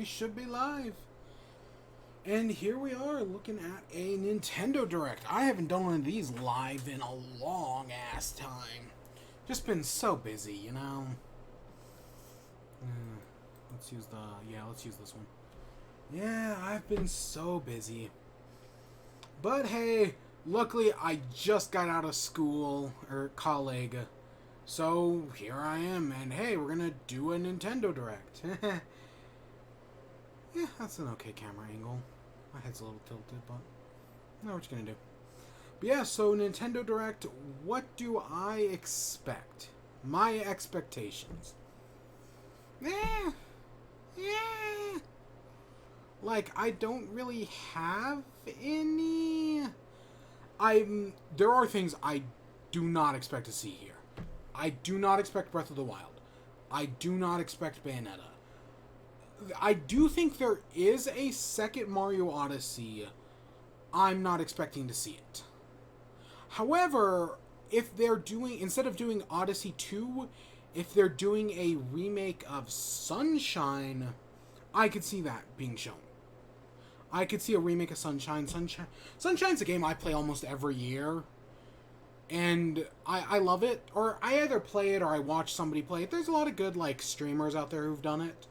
we should be live. And here we are looking at a Nintendo Direct. I haven't done one of these live in a long ass time. Just been so busy, you know. Let's use this one. Yeah, I've been so busy. But hey, luckily I just got out of school, or college. So here I am, and hey, we're gonna do a Nintendo Direct. Yeah, that's an okay camera angle. My head's a little tilted, but no, what you gonna do? But yeah, so Nintendo Direct, what do I expect? My expectations. Yeah. Like, I don't really have any. There are things I do not expect to see here. I do not expect Breath of the Wild. I do not expect Bayonetta. I do think there is a second Mario Odyssey. I'm not expecting to see it. However, if they're doing, instead of doing Odyssey 2, if they're doing a remake of Sunshine, I could see that being shown. I could see a remake of Sunshine. Sunshine's a game I play almost every year. And I love it. Or I either play it or I watch somebody play it. There's a lot of good, like, streamers out there who've done it.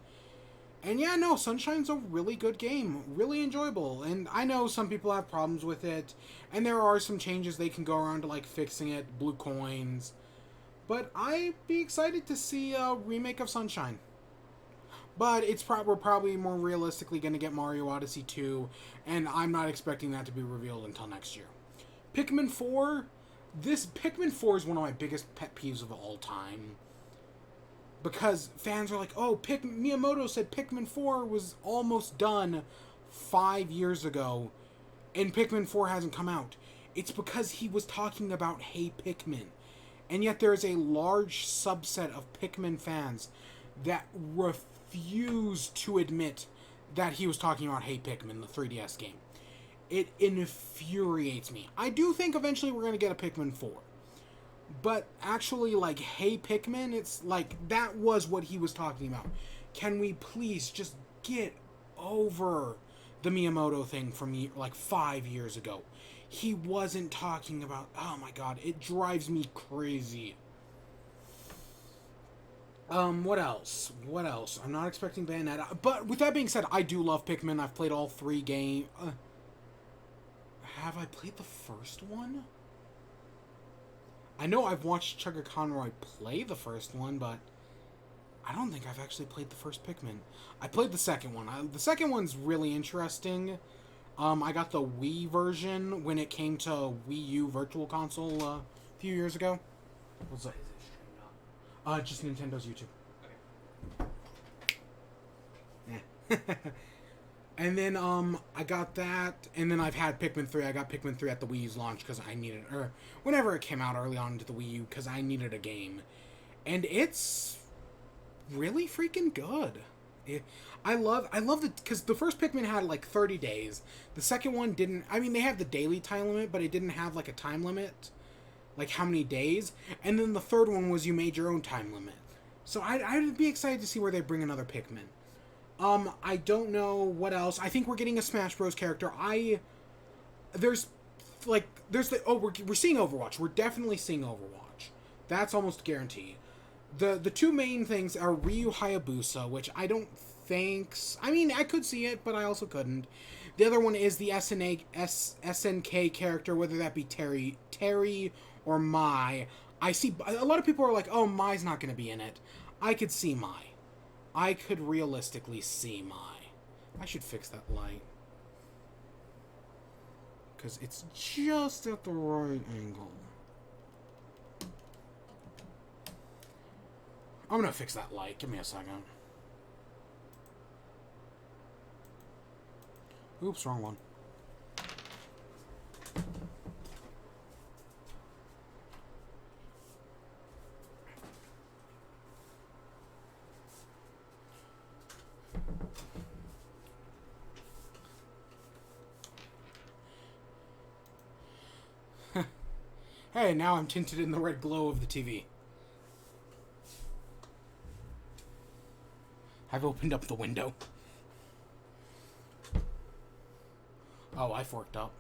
And yeah, no, Sunshine's a really good game. Really enjoyable. And I know some people have problems with it. And there are some changes they can go around to, like, fixing it. Blue coins. But I'd be excited to see a remake of Sunshine. But we're probably more realistically going to get Mario Odyssey 2. And I'm not expecting that to be revealed until next year. Pikmin 4. Pikmin 4 is one of my biggest pet peeves of all time. Because fans are like, oh, Miyamoto said Pikmin 4 was almost done 5 years ago, and Pikmin 4 hasn't come out. It's because he was talking about Hey Pikmin. And yet there is a large subset of Pikmin fans that refuse to admit that he was talking about Hey Pikmin, the 3DS game. It infuriates me. I do think eventually we're going to get a Pikmin 4. But actually, like, Hey Pikmin, it's like, that was what he was talking about. Can we please just get over the Miyamoto thing from, like, 5 years ago? He wasn't talking about, oh my god, it drives me crazy. What else? I'm not expecting Bayonetta. But with that being said, I do love Pikmin. I've played all 3 games. Have I played the first one? I know I've watched Chugga Conroy play the first one, but I don't think I've actually played the first Pikmin. I played the second one. The second one's really interesting. I got the Wii version when it came to Wii U Virtual Console a few years ago. What's that? Is it streamed on? Just Nintendo's YouTube. Okay. Yeah. And then, I got that, and then I've had Pikmin 3. I got Pikmin 3 at the Wii U's launch because I needed, or whenever it came out early on into the Wii U, because I needed a game. And it's really freaking good. I love it, because the first Pikmin had, like, 30 days. The second one didn't, I mean, they have the daily time limit, but it didn't have, like, a time limit. Like, how many days. And then the third one was you made your own time limit. So I'd be excited to see where they bring another Pikmin. I don't know what else. I think we're getting a Smash Bros. Character. We're seeing Overwatch. We're definitely seeing Overwatch. That's almost a guarantee. The 2 main things are Ryu Hayabusa, which I don't think... I mean, I could see it, but I also couldn't. The other one is the SNK character, whether that be Terry or Mai. I see... A lot of people are like, oh, Mai's not going to be in it. I could see Mai. I could realistically see Mai. I should fix that light. Because it's just at the right angle. I'm going to fix that light. Give me a second. Oops, wrong one. Hey, now I'm tinted in the red glow of the TV. I've opened up the window. Oh, I forked up.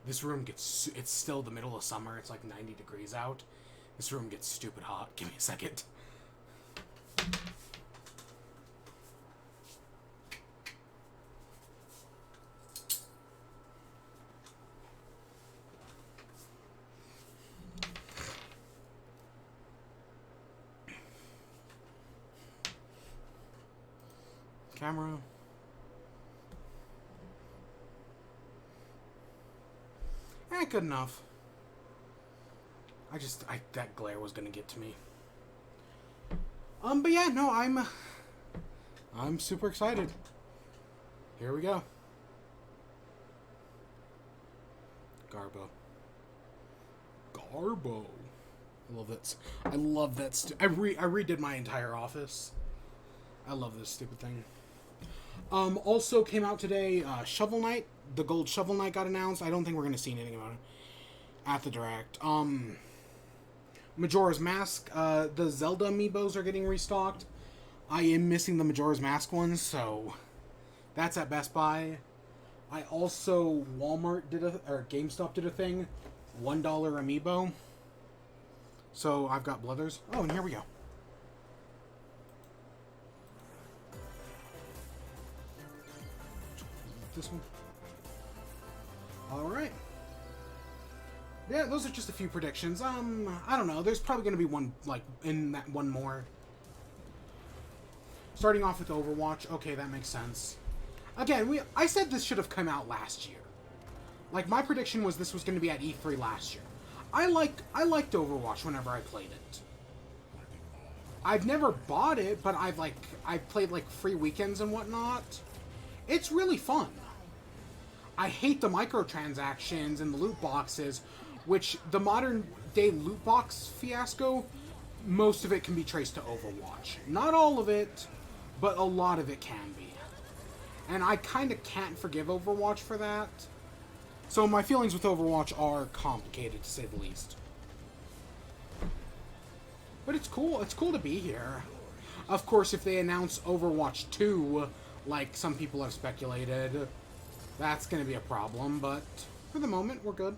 This room gets... It's still the middle of summer. It's like 90 degrees out. This room gets stupid hot. Give me a second. Camera. Good enough. That glare was gonna get to me. But yeah, no, I'm super excited. Here we go. Garbo. I love that. I love that. I redid my entire office. I love this stupid thing. Also came out today, Shovel Knight. The Gold Shovel Knight got announced. I don't think we're going to see anything about it at the Direct. Majora's Mask. The Zelda amiibos are getting restocked. I am missing the Majora's Mask ones, so that's at Best Buy. I also, GameStop did a thing. $1 amiibo. So I've got Blethers. Oh, and here we go. This one. Alright. Yeah, those are just a few predictions. I don't know. There's probably going to be one, one more. Starting off with Overwatch. Okay, that makes sense. Again, I said this should have come out last year. Like, my prediction was this was going to be at E3 last year. I liked Overwatch whenever I played it. I've never bought it, but I've played, free weekends and whatnot. It's really fun. I hate the microtransactions and the loot boxes, which the modern day loot box fiasco, most of it can be traced to Overwatch. Not all of it, but a lot of it can be. And I kind of can't forgive Overwatch for that. So my feelings with Overwatch are complicated, to say the least. But it's cool. It's cool to be here. Of course, if they announce Overwatch 2, like some people have speculated, that's going to be a problem. But for the moment, we're good.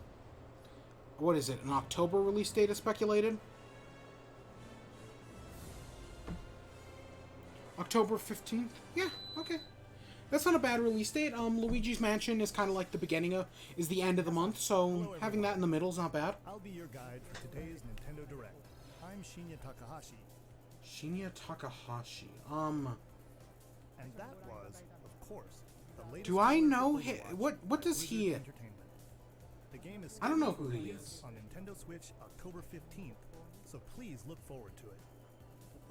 What is it? An October release date is speculated? October 15th? Yeah, okay. That's not a bad release date. Luigi's Mansion is kind of like the is the end of the month, so having that in the middle is not bad. I'll be your guide for today's Nintendo Direct. I'm Shinya Takahashi. Shinya Takahashi. And that was, of course, the latest. Do I know him? What does he? The game is I don't know who he is. On Nintendo Switch October 15th, so please look forward to it.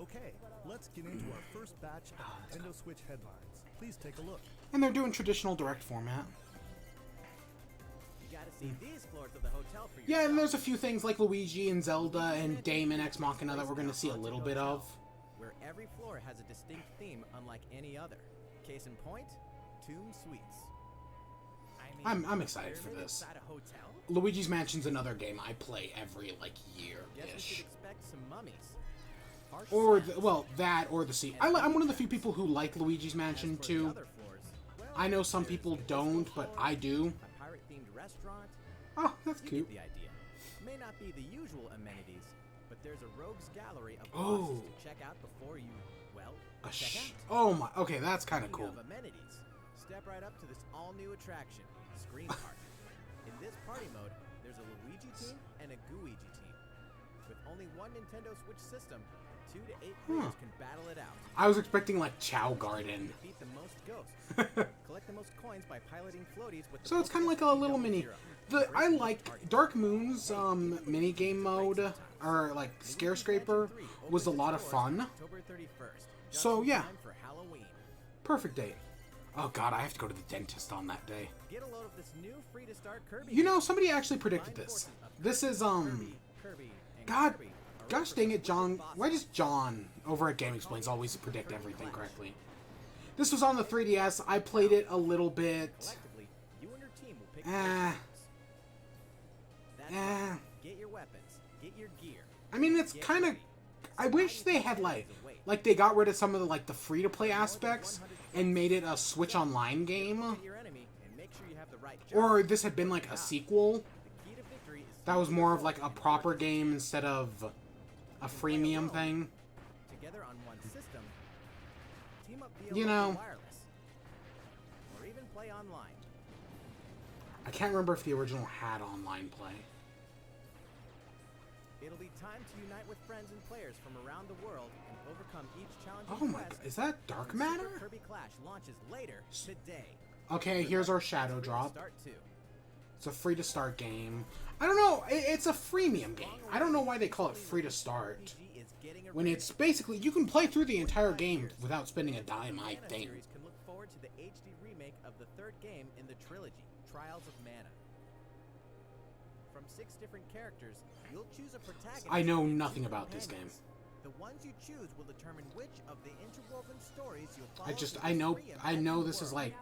Okay, let's get into our first batch of Nintendo Switch headlines. Please take a look. And they're doing traditional direct format. You gotta see these floors of the hotel for yourself. Yeah, and there's a few things like Luigi and Zelda and Daemon Ex Machina that we're going to see a little bit of. Where every floor has a distinct theme unlike any other. Case in point, Tomb Suites. I'm excited for this. A hotel? Luigi's Mansion's another game I play every year-ish. Guess we should expect some mummies. Or that or the sea. I'm one of the few people who like Luigi's Mansion too. I know some people don't, but I do. A pirate-themed restaurant. Oh, that's You cute. get the idea. May not be the usual amenities, but there's a rogues gallery of Oh. bosses to check out before you, check out. Oh my. Okay, that's kind of Speaking cool. of amenities, step right up to this all-new attraction, Scream Party. In this party mode, there's a Luigi team and a Gooigi team. With only one Nintendo Switch system, 2 to 8 players can battle it out. I was expecting Chow Garden. Defeat the most ghosts. Collect the most coins by piloting floaties with the So it's kind of like a little mini. I like Dark Moon's mini game mode or Scare Scraper was a lot of fun. October 31st. Just So in yeah, time for Halloween. perfect date. Oh god, I have to go to the dentist on that day. Get a load of this new free to start Kirby. You know, somebody actually predicted this. This is Kirby and God, Kirby are gosh dang it, John. Why does John over at Game Explains always predict everything correctly? This was on the 3DS. I played it a little bit. collectively, you and your team will pick Eh. That's Eh. right. Get your weapons, get your gear. I mean, it's kind of. I wish they had they got rid of some of the free to play aspects and made it a Switch Online game. Get your enemy and make sure you have right job. Or this had been like a sequel The key to victory is that was more of like a proper game instead of a freemium thing. together on one system, team up via You local know. wireless, or even play online. I can't remember if the original had online play. It'll be time to unite with friends and players from around the world and overcome each challenging Oh my quest. god, is that Dark when Super Matter? Kirby Clash launches later today. Okay, here's our Shadow Drop. Start 2. It's a free to start game. I don't know, it's a freemium game. I don't know why they call it free to start. RPG is getting a When remake. it's basically, you can play through the entire game without spending a dime, I Mana think. series can look forward to the HD remake of the third game in the trilogy, Trials of Mana. From 6 different characters, you'll choose a protagonist. I know and nothing 2 about this game. companions. The ones you choose will determine which of the interwoven stories you'll follow. I just, through this I know reimagined this is world. like,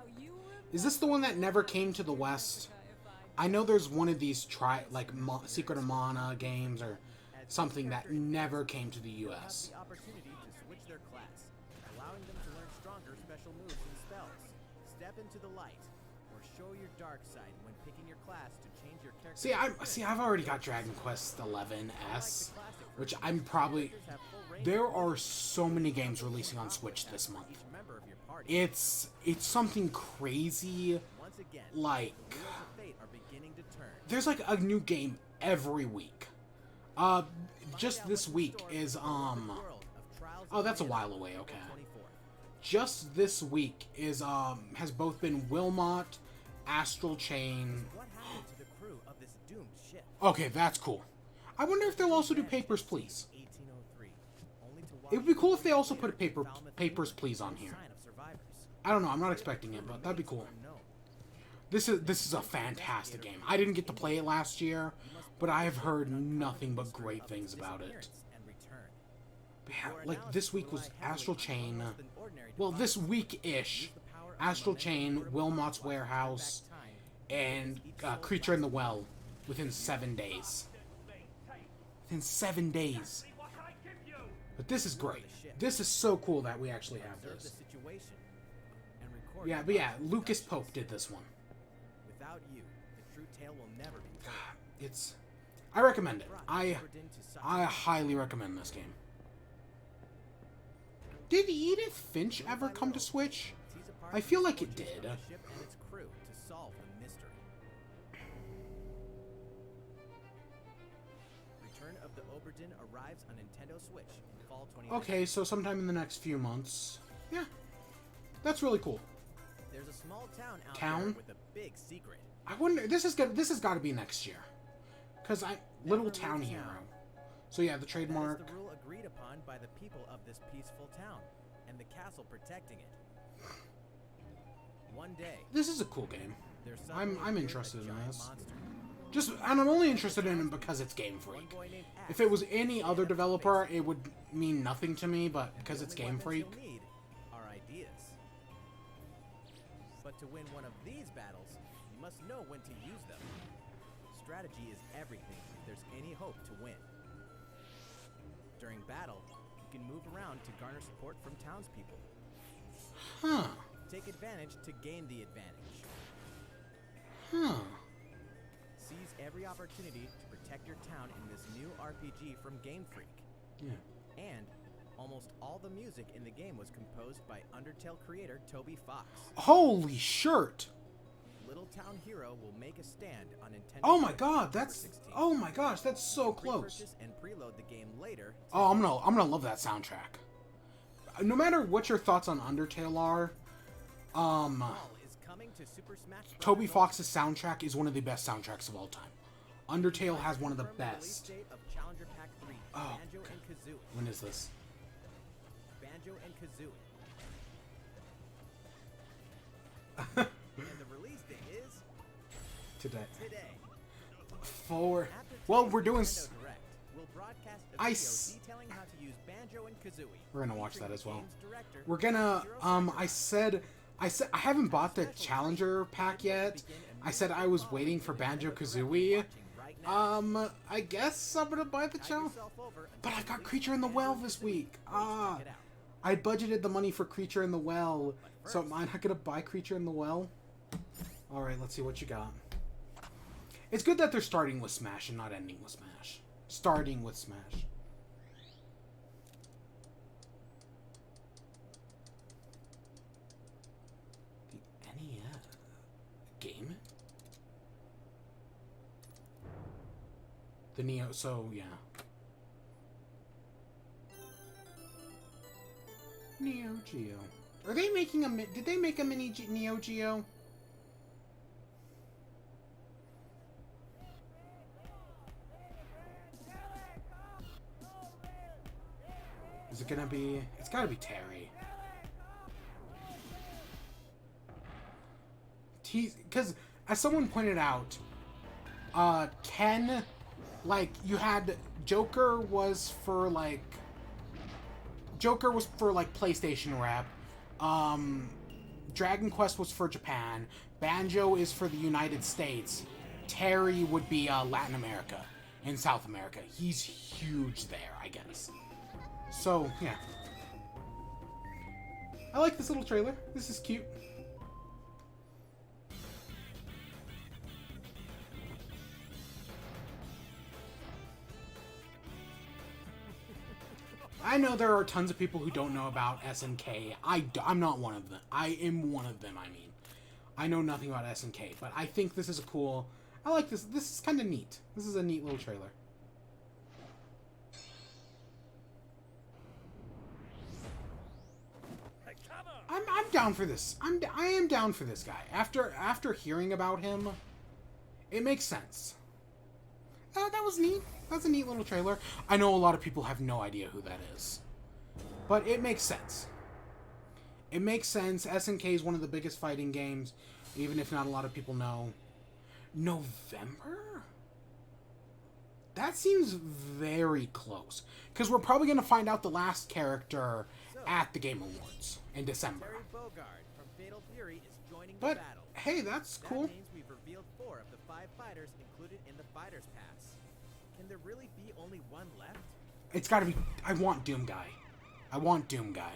is this the one that never came to the West? I know there's one of these Secret of Mana games or something that never came to the You'll have US. the opportunity to switch their class, allowing them to learn stronger special moves and spells, step into the light, or show your dark side when picking your class to change your character. I've already got Dragon Quest XI S, which I'm probably. There are so many games releasing on Switch this month. Each member of your party. It's something crazy. Once again, Like, the wheels of fate are beginning to turn. there's like a new game every week. Just this week is oh, that's a while away. Okay. Just this week is has both been Wilmot, Astral Chain. What happened to the crew of this doomed ship? Okay, that's cool. I wonder if they'll also do Papers, Please. 1803, only to It would be cool if they also put a Papers, Please on here. sign of survivors. I don't know. I'm not expecting it, but that'd be cool. Unknown. This is a fantastic game. I didn't get to play it last year, but I have heard nothing but great things about it. And return. Yeah, You are like now this week to was rely Astral heavily on Chain. less than ordinary Well, this devices. week-ish, Use the power of Astral momentum Chain, to Wilmot's back Warehouse, time and each soul Creature in the life. Well within 7 days. Within 7 days. But this is great. This is so cool that we actually have Observe the this. situation and record Yeah, your but yeah, thoughts. Lucas Pope did this one. Without you, the true tale will never be told. It's, I recommend it. Brought I Aberdeen to such I a- highly recommend this game. Did Edith Finch ever come to Switch? tease apart I feel the like it fortunes did. of the ship and its crew to solve the mystery. Return of the Oberdin arrives on Nintendo Switch in fall 2019. Okay, so sometime in the next few months. Yeah. That's really cool. There's a small town out Town? there with a big secret. I wonder this has got to be next year. Cuz Little Never Town leave Hero. town. So yeah, the That trademark. is the rule agreed upon by the people of this peaceful town and the castle protecting it. One day, This is a cool game. there's I'm suddenly appeared interested a in giant this. monster. And I'm only interested in it because it's Game One Freak. boy named If Axe it was any stands other up to developer, face it would mean nothing to me, but and because the it's only Game weapons Freak, you'll need are ideas. But to win one of these battles, you must know when to use them. Strategy is everything if there's any hope to win. During battle, you can move around to garner support from townspeople. huh. Take advantage to gain the advantage. Huh. Seize every opportunity to protect your town in this new RPG from Game Freak. Yeah. And almost all the music in the game was composed by Undertale creator Toby Fox. Holy shirt. Little Town Hero will make a stand on Nintendo. Oh my Switch god, October that's 16th. oh my gosh, that's so close. Pre-purchase and preload the game later. Oh, I'm gonna love that soundtrack. No matter what your thoughts on Undertale are, Fall is coming to Super Smash Bros. Toby Fox's soundtrack is one of the best soundtracks of all time. Undertale has one of the Confirmed release best. date of Challenger Pack 3, Oh, Banjo and Kazooie. When is this? Banjo and Kazooie. And the release date is Today. today. For After well, today's we're doing. Nintendo Direct, we'll broadcast a I video s- detailing how to use Banjo and Kazooie. We're gonna watch featuring that as the well. game's director, We're gonna. Shiro I Sakurai. said I haven't bought the Challenger pack yet. I said I was waiting for Banjo Kazooie. I guess I'm gonna buy the Challenge. But I got Creature in the Well this week. I budgeted the money for Creature in the Well, so am I not gonna buy Creature in the Well? Alright, let's see what you got. It's good that they're starting with Smash and not ending with Smash. Starting with Smash. The NES game? The Neo, so yeah. Neo Geo. Are they making a did they make a mini Neo Geo? Is it gonna be? It's gotta be Terry. Because as someone pointed out, Ken, like, you had Joker was for like PlayStation rep. Dragon Quest was for Japan. Banjo is for the United States. Terry would be Latin America and South America. He's huge there, I guess. So, yeah. I like this little trailer. This is cute. I know there are tons of people who don't know about SNK. I'm not one of them. I am one of them, I mean. I know nothing about SNK, but I think this is a cool... I like this. This is kind of neat. This is a neat little trailer. I'm down for this. I am down for this guy. After hearing about him, it makes sense. That was neat. That's a neat little trailer. I know a lot of people have no idea who that is, but it makes sense. It makes sense. SNK is one of the biggest fighting games, even if not a lot of people know. November? That seems very close, because we're probably going to find out the last character at the Game Awards in December. Terry Bogard from Fatal Fury is joining But, the battle. hey, that's cool. That means we've revealed 4 of the 5 fighters included in the Fighters Pass. Can there really be only one left? It's gotta be... I want Doom Guy. I want Doom Guy.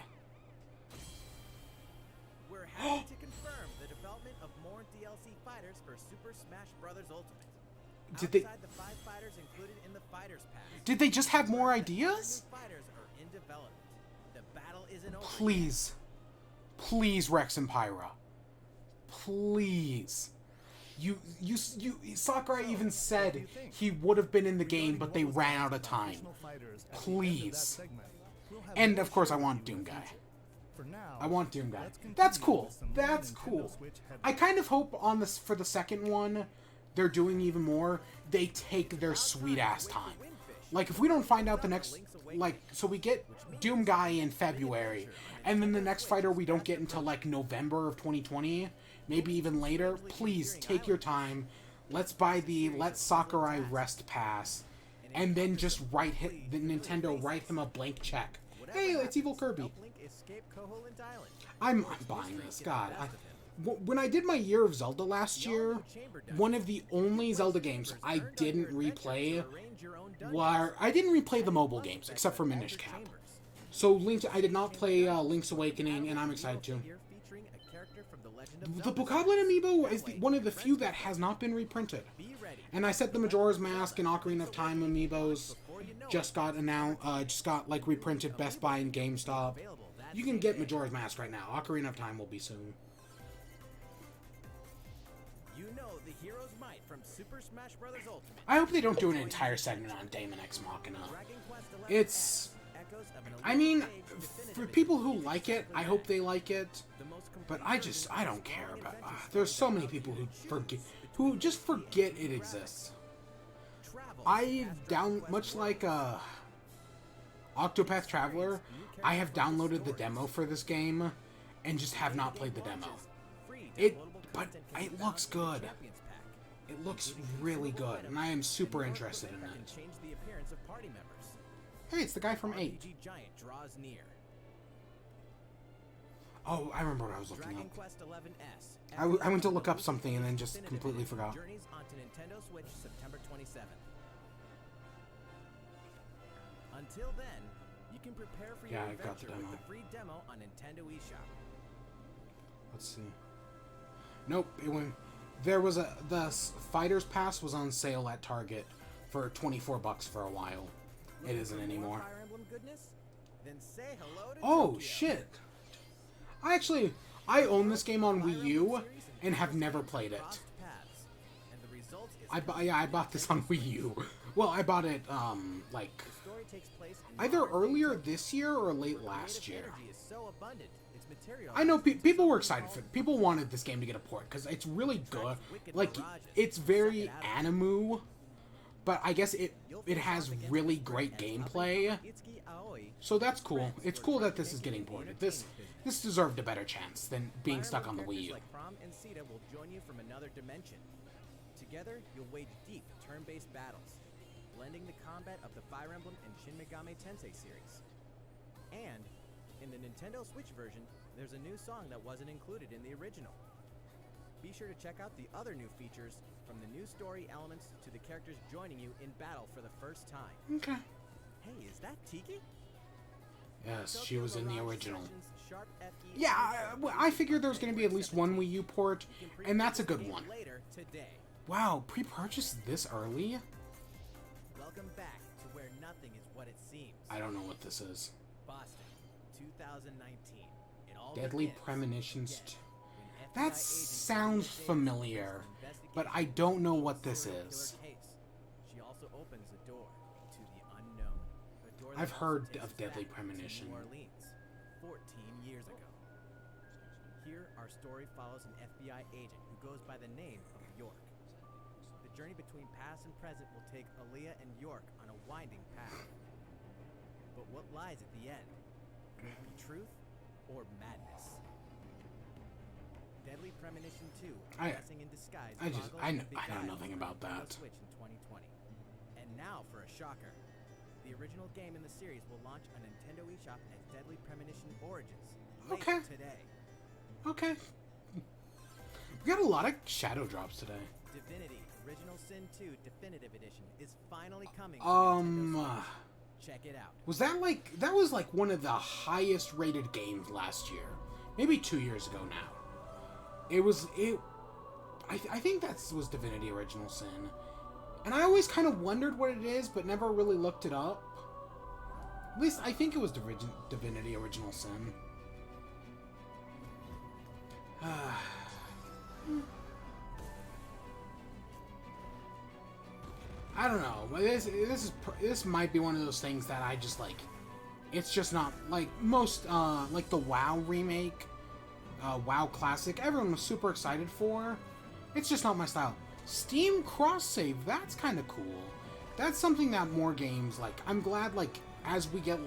We're happy to confirm the development of more DLC fighters for Super Smash Bros. Ultimate. Did they... Outside the 5 fighters included in the Fighters Pass, Did they just have more ideas? new fighters are in development. The battle isn't over. Please. Please, Rex and Pyra. Please. Sakurai even said he would have been in the game, but they ran out of time. Please. And, of course, I want Doom Guy. I want Doom Guy. That's cool. That's cool. I kind of hope on this for the second one, they're doing even more. They take their sweet-ass time. Like, if we don't find out the next... Like, so we get Doom Guy in February, and then the next fighter we don't get until, like, November of 2020, maybe even later. Please, take your time. Let's buy the Let Sakurai Rest Pass, and then just the Nintendo write him a blank check. Hey, it's Evil Kirby. I'm buying this. God, when I did my Year of Zelda last year, one of the only Zelda games I didn't replay I didn't replay the mobile games, except for Minish Cap. So I did not play Link's Awakening, and I'm excited to. The Bokoblin amiibo is one of the few that has not been reprinted. And I said the Majora's Mask and Ocarina of Time amiibos just got like reprinted Best Buy and GameStop. You can get Majora's Mask right now. Ocarina of Time will be soon. You know the hero's might from Super Smash Bros. Ultimate. I hope they don't do an entire segment on Daemon X Machina. It's... I mean, for people who like it, I hope they like it. But I don't care about... there's so many people who just forget it exists. Much like Octopath Traveler, I have downloaded the demo for this game and just have not played the demo. But it looks good. It looks really good, and I am super interested in it. Hey, it's the guy from 8. Oh, I remember what I was looking up. I went to look up something and then just completely forgot. Journeys onto Nintendo Switch September 27th. Until then, you can prepare for your adventure with the free demo on Nintendo eShop. Let's see. Nope, it went. There was the Fighters Pass was on sale at Target for $24 for a while. It Looking isn't for more anymore. Fire Emblem goodness? Then say hello to Oh Tokyo. shit! I own this game on Wii U and have never played it. Crossed paths, and the result is I bought this on Wii U. Well, I bought it like the story takes place in either modern-day earlier Tokyo. this year or late Creative last year. energy is so abundant, its material I know into people were something excited for called it. People wanted this game to get a port because it's really good. wicked Like mirages. it's very Suck it out of anime, but I guess it You'll it face has off against really the great up-and-coming gameplay. Itsuki Aoi, So that's cool. friends It's who are cool trying that to this is make getting it in the ported. entertainment business. This deserved a better chance than being Fire stuck on Emblem the Wii U. characters like Chrom and Sita will join you from another dimension. Together, you'll wage deep, turn-based battles, blending the combat of the Fire Emblem and Shin Megami Tensei series. And, in the Nintendo Switch version, there's a new song that wasn't included in the original. Be sure to check out the other new features, from the new story elements to the characters joining you in battle for the first time. Okay. Hey, is that Tiki? Yes, she Tokyo was in the Mirage original. Sessions Sharp FE Yeah, I figured there was going to be at least one Wii U port, You can and that's a pre-purchase good the game one. Later today. Wow, pre-purchased this early? Welcome back to where nothing is what it seems. I don't know what this is. Boston, 2019. It all Deadly begins Premonitions. again, when FBI That agents sounds Davis familiar, investigate but I don't know what this serial killer is. case. She also opens a door to the unknown. A door that I've also heard takes of us Deadly back to Premonition. New Orleans, 14 years ago. Here, our story follows an FBI agent who goes by the name of York. The journey between past and present will take Aaliyah and York on a winding path. But what lies at the end? Will it be truth or madness? Deadly Premonition 2, I- Blessing in Disguise. I just- Boggle I and kn- I know Beguiled nothing for about Nintendo that. Switch in 2020. And now for a shocker. The original game in the series will launch on Nintendo eShop as Deadly Premonition Origins later Okay. today. Okay. We got a lot of shadow drops today. Divinity Original Sin 2 Definitive Edition is finally coming to Nintendo Switch. Check it out. Was that was like one of the highest rated games last year? Maybe 2 years ago now. I think that was Divinity Original Sin. And I always kind of wondered what it is, but never really looked it up. At least I think it was Divinity Original Sin. I don't know. This might be one of those things that I just like. It's just not like most like the WoW remake, WoW Classic. Everyone was super excited for. It's just not my style. Steam cross save. That's kind of cool. That's something that more games like. I'm glad like as we get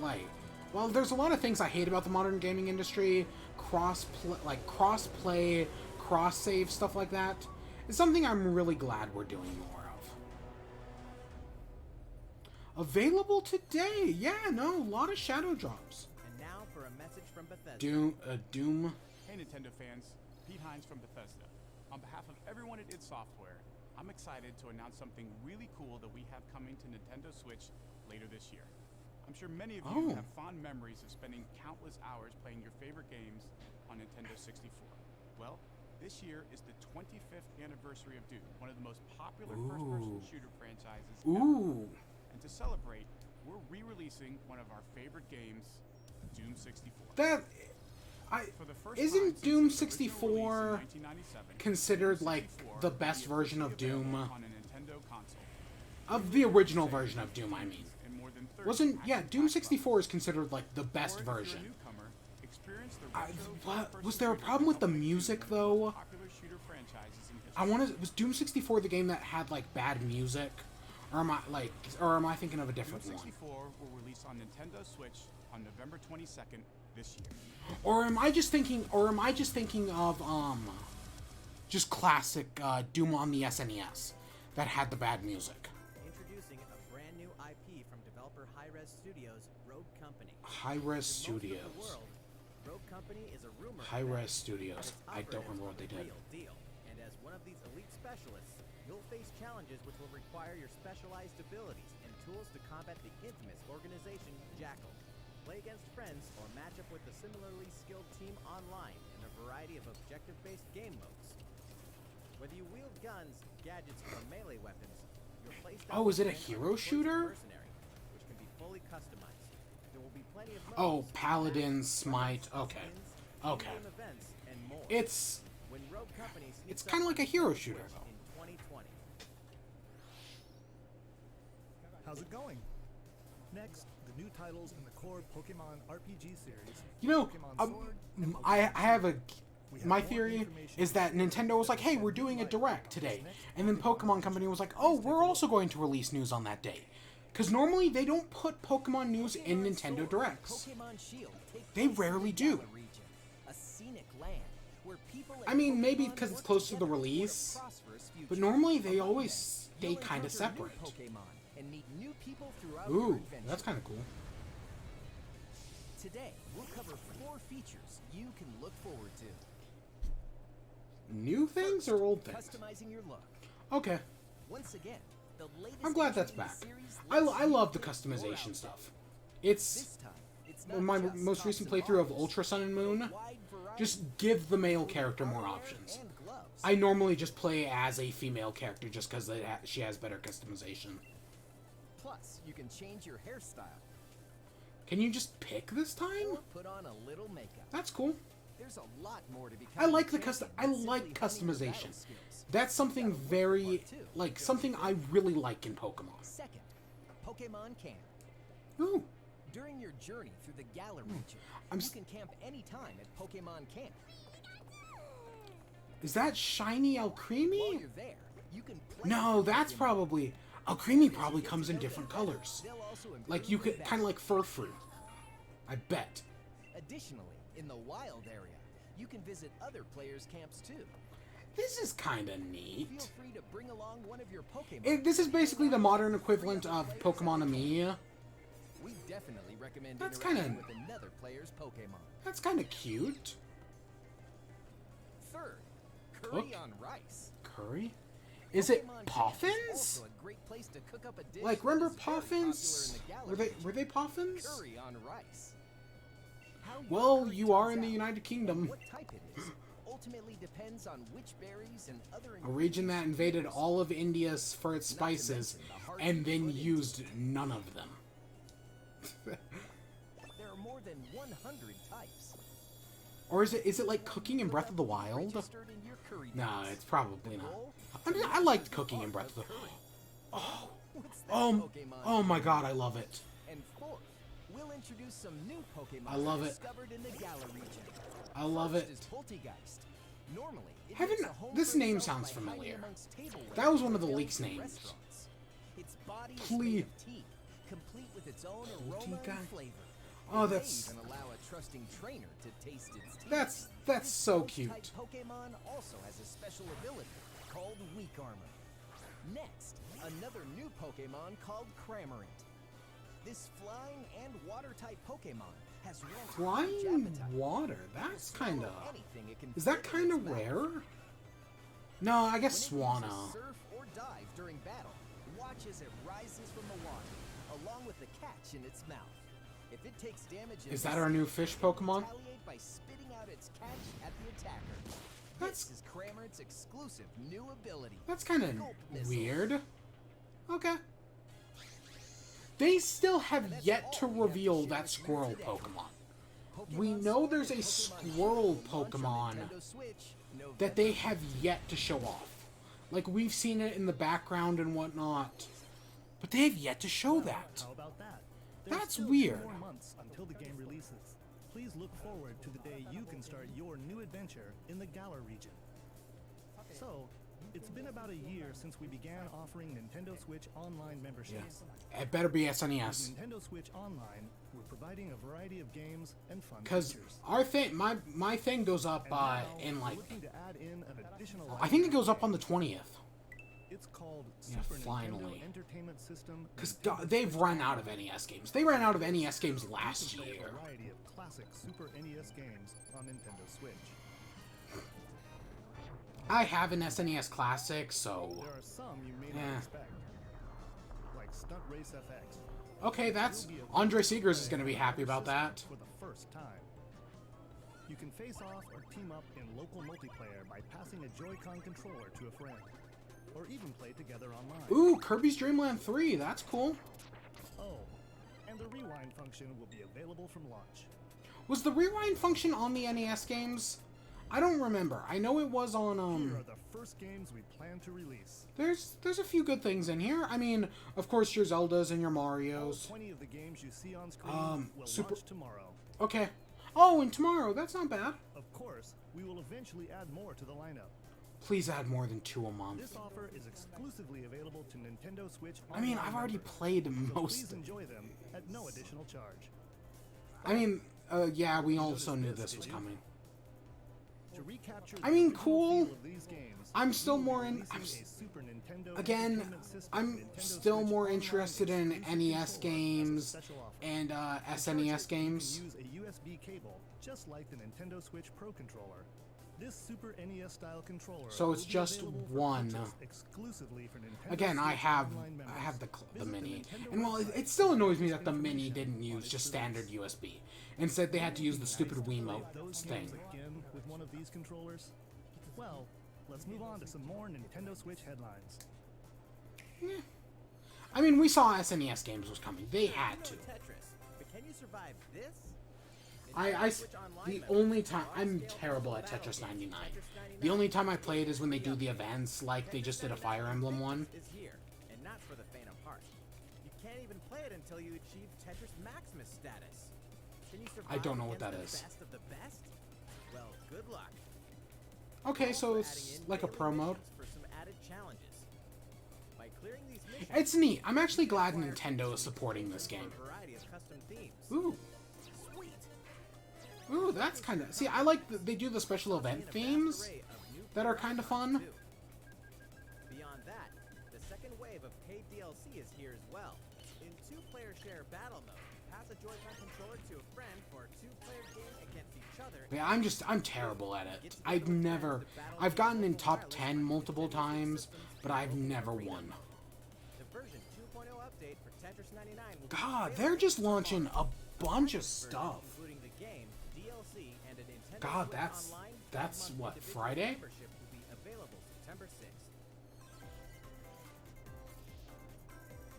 well, there's a lot of things I hate about the modern gaming industry. Cross play, cross save, stuff like that. It's something I'm really glad we're doing more of. Available today. Yeah, no, a lot of shadow drops. And now for a message from Bethesda. Doom. Hey Nintendo fans, Pete Hines from Bethesda. On behalf of everyone at id Software, I'm excited to announce something really cool that we have coming to Nintendo Switch later this year. I'm sure many of you Oh. have fond memories of spending countless hours playing your favorite games on Nintendo 64. Well, this year is the 25th anniversary of Doom, one of the most popular first-person Ooh. shooter franchises ever. Ooh. And to celebrate, we're re-releasing one of our favorite games, Doom 64. That For the first Isn't time since Doom its original 64 release in 1997, considered, Doom like, 64 the will best be version of officially Doom? available on a Nintendo console. of the original version of Doom, I mean. And more than 30 Wasn't active Doom time 64 is considered like the slots. best Or if you're a version. newcomer, experience the retro What first-person was there a shooter problem with the development music of though? popular shooter franchises in history. I want to. Was Doom 64 the game that had like bad music, or am I thinking of a Doom different one? 64 will release on Nintendo Switch on November 22nd this year. Or am I just thinking of just classic Doom on the SNES that had the bad music? Introducing a brand new IP from developer Hi-Res Studios, Rogue Company. Hi-Res In most of the Studios. world, Rogue Company is a rumor. Hi-Res but Studios. its I don't operatives remember what are they the did. Real deal. And as one of these elite specialists, you'll face challenges which will require your specialized abilities and tools to combat the infamous organization Jackal. Play against friends or match up with a similarly skilled team online in a variety of objective-based game modes. Whether you wield guns, gadgets, or melee weapons, your playstyle Oh, is it a will depend on hero your choice of shooter? mercenary, which can be fully customized. There will be plenty of Oh, modes, Paladin, maps, Smite. skins, Okay. in-game Okay. events, and more. It's When Rogue Company it's sneaks up kind of on like a Nintendo hero Switch shooter, though. in 2020. How's it going? Next, the new titles in the core Pokemon RPG series. You know, Pokemon Sword and Pokemon I have a. We have My more theory information is that Nintendo was like, hey, we're doing a direct today. And then Pokemon Company was like, oh, we're also going to release news on that day. Because normally they don't put Pokemon news in Nintendo Directs. Pokemon Shield take They place in rarely the do. Galar region, a scenic land where people and I mean, maybe Pokemon because it's work close to the together toward a release. prosperous future. But normally they Among always them, stay you'll kind of encounter new separate. Pokemon and meet new people throughout your Ooh, adventure. that's kind of cool. Today, we'll cover 4 features you can look forward to. New things or old things? Customizing your look. Okay. Once again, the latest I'm glad entry that's in the back. series I lets you love the pick your customization outfit. stuff. It's This time, it's not my just most tops recent and playthrough of bottoms, Ultra Sun and Moon. but a wide variety Just give the male of character more outerwear options. and gloves. I normally just play as a female character just because she has better customization. Plus, you can change your hairstyle Can you just pick this time? or put on a little makeup. That's cool. There's a lot more to become. I like a the champion I than simply like honing your battle customization. skills. That's something Gotta work very hard, too. like something I really like in Pokemon. Second, Pokemon Camp. Ooh, During your journey through the Galar region, I'm you s- can camp anytime at Pokemon Camp. is that shiny While Alcremie? you're there, you can play No, with that's Pokemon. probably Alcremie probably comes in different colors. They'll also Like improve you your could kind of like battle. Furfrou. I bet. Additionally, in the wild area, you can visit other players' camps too. This is kind of Feel neat. free to bring along one of your Pokemon. This is basically the modern equivalent of Pokemon Amiya. We definitely recommend That's interacting kinda- with another player's Pokemon. That's kind of cute. Third, curry Cook? on rice. Curry? Is it Pokemon Camp is Poffins? also a great place to cook up a dish Like, that remember is very popular in Poffins? the Galar Were they region. Poffins? Curry on rice. How your Well, curry you are turns in the out United and Kingdom, what type it is ultimately depends on which berries and other a region that ingredients invaded you use. all of India for its Not to spices, mention the heart and you then put into used none of them. There are more than 100 types. Or is it like cooking in Breath of the Wild? Registered in your curry No, base. it's probably not. Goal? I mean, I liked cooking in Breath of the. Oh, What's that oh, Pokemon oh my curry? God, I love it. And fourth, we'll introduce some new Pokemon I love it. discovered in the Galar region. I love First it. is Poltegeist. Normally, it Haven't- makes a home this for name itself sounds by hiding familiar. amongst tableware That was one of the in leaks hotels and names. restaurants. Its body is Please. made of teeth, complete with its own aroma Poltegeist. and flavor. Oh, It may that's- even allow a trusting trainer to taste its teeth. That's so This ghost-type cute. Pokemon also has a special ability called Weak Armor. Next, another new Pokemon called Cramorant. This flying and water-type Pokemon has one huge Flying appetite. water. It will That's swallow kind of. anything it can Is that fit in kind of its mouth. rare? No, I When guess it uses Swanna. surf or dive during battle, watch as it rises from the water, along with the catch in its mouth. If it takes damage in Is this that our new fish Pokemon? retaliate by spitting out its catch at the attacker. That's- This is Cramorant's exclusive new ability. That's kind of Gulp Missile. weird. Okay. They still have that's yet all to we have to reveal share that with you squirrel today. Pokemon. Pokemon We know Sword there's a and Pokemon squirrel Shield launch on Pokemon Nintendo Switch that they November. have yet to show off. Like, we've seen it in the background and whatnot. But they have yet to show that. How about that? There's That's still weird. 2 more months until the game releases. Please look forward to the day you can start your new adventure in the Galar region. So, it's been about a year since we began offering Nintendo Switch Online memberships. It better be With SNES. Nintendo Switch Online, we're providing a variety of games and fun Because features. our thing, my thing goes up And now, in we're like, looking to add in an additional I think it goes up on the 20th. It's called Yeah, Super finally. Nintendo Entertainment System. Because Nintendo they've Switch run out of Online. NES games. They ran out of NES games You last can play year. a variety of classic Super NES games on Nintendo Switch. I have an SNES Classic, so... There are some you may Yeah. not expect, like Stunt Race FX. Okay, that's... Andre Seegers is going to be happy about that. For the first time. You can face off or team up in local multiplayer by passing a Joy-Con controller to a friend, or even play together online. Ooh, Kirby's Dream Land 3. That's cool. Oh, and the rewind function will be available from launch. Was the rewind function on the NES games? I don't remember. I know it was on, Here are the first games we plan to release. There's a few good things in here. I mean, of course, your Zeldas and your All Marios. 20 of the games you see on screen will launch tomorrow. Okay. Oh, and tomorrow. That's not bad. Of course, we will eventually add more to the lineup. Please add more than 2 a month. This offer is exclusively available to Nintendo Switch. I mean, Online I've already members, played so most. please enjoy them at no additional charge. I mean, yeah, we also knew this was coming. To recapture I the mean, original cool. feel of these games, I'm still we will more be in. releasing a Super Nintendo Again, Entertainment System I'm Nintendo still Switch more Online interested in exclusive NES controller as a games special offer. and To charge SNES it, games. You can use a USB cable, just like the Nintendo Switch Pro controller. This Super NES style controller. So it's will be just available for one. purchase exclusively for Nintendo Again, I Switch have Online members. the Visit Mini, Nintendo and while website it still annoys for me that the Mini information didn't on use its just release. standard USB, instead they had to use the stupid Wiimote Those thing. games again with one of these controllers? Well, let's move on to some more Nintendo Switch headlines. I mean, we saw SNES games was coming. They had to. Tetris, but can you survive this? The only time I'm terrible at Tetris 99. The only time I play it is when they do the events, like they just did a Fire Emblem one. Is here, and not for the faint of heart. You can't even play it until you achieve Tetris Maximus status. Can you survive I don't know what that against is. the best of the best? Well, good luck. Okay, so Also it's adding in like a daily pro mode. missions for some added challenges. By clearing these missions, It's neat. I'm actually glad acquire Nintendo is features supporting this for a game. variety of custom themes. Ooh, Sweet. ooh, that's kind of. See, I like they do the special event themes that are kind of fun. Beyond that, the second wave of paid DLC is here as well. In two-player share battle mode, pass a Joy-Con controller to a friend for a two-player game against each other. Yeah, I'm terrible at it. I've gotten in top 10 multiple times, but I've never won. The version 2.0 update for Tetris 99 will be God, available they're just this launching fall. a bunch of Versions, stuff. including the game, DLC, and a Nintendo God, Switch that's- Online that's 12-month what, individual Friday? membership will be available September 6th.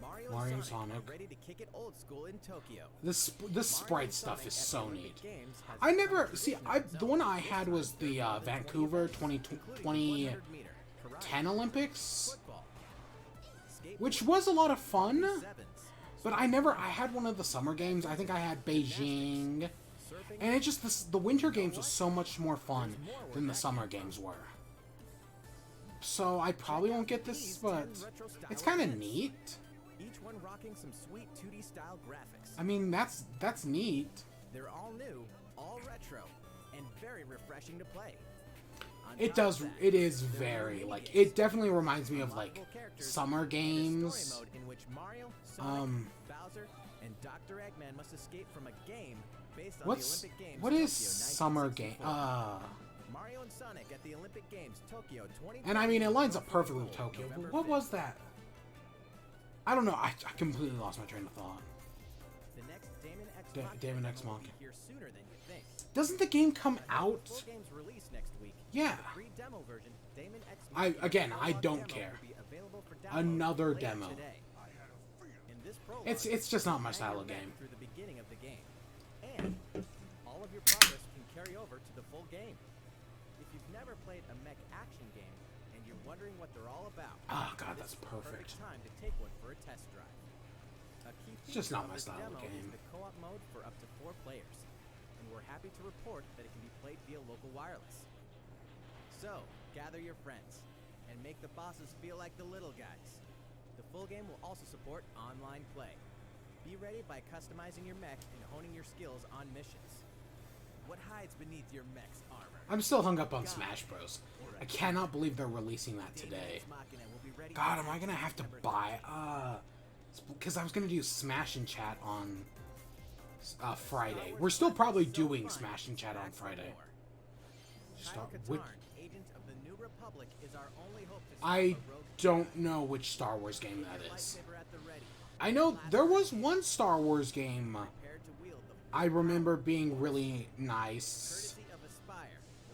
Mario and Sonic are ready to kick it old school in Tokyo. This Mario sprite and stuff Sonic is at the so Olympic neat. Games has I become never a see. tradition I of its the own. one I This had time was the they're holding Vancouver 20 2010 100 meter, karate, Olympics, football, which skateboarding, was a lot of fun. sevens, But I had one of the summer games. I think I had Beijing, surfing, and it just the winter games was so much more fun than the summer games were. So I probably won't get this, but it's kind of neat. each one rocking some sweet 2D style graphics. I mean, that's neat. They're all new, all retro, and very refreshing to play. On It top does. of that, It is there are very mini like. games, It definitely reminds me of like unlockable characters, summer and a games. story mode in which Mario, Sonic, Um, Bowser, and Dr. Eggman must escape from a game based on What's the Olympic Games. what is Tokyo summer game? 1964. Mario and Sonic at the Olympic Games Tokyo 2020. And I mean, it lines up perfectly with Tokyo. But November what 5th. was that? I don't know. I completely lost my train of thought. The next Damon X Damon Machina X demo will be Machina. here sooner than you think. Doesn't the game come Ahead of the out? full game's release next week. Yeah. The free demo version, Damon X I- Machina again, I prologue don't demo care. will be available for download Another later demo. today. In this prologue, It's just not my plan style your of mech game. Through the beginning of the game, and all of your progress can carry over to the full game. If you've never played a mech action game and you're wondering what they're all about, Oh god, this that's is the perfect. time to take one for a test drive. A key It's just feature not of my this style of demo game. is the co-op mode for up to 4 players, and we're happy to report that it can be played via local wireless. So, gather your friends and make the bosses feel like the little guys. The full game will also support online play. Be ready by customizing your mech and honing your skills on missions. What hides beneath your mech's armor? I'm still hung up on Smash Bros. I cannot believe they're releasing that Damon today. X Machina will be ready God, for am I gonna have to September buy? Because I was gonna do Smash and Chat on Friday. We're still probably doing Smash and Chat on Friday. Kyle Which, Katarn, Agent of the New Republic, is our only hope to I stop a rogue don't know which Star Wars game that Keep your is. lightsaber at the ready, I know there was one Star Wars game prepared to wield the I remember being really nice. courtesy of a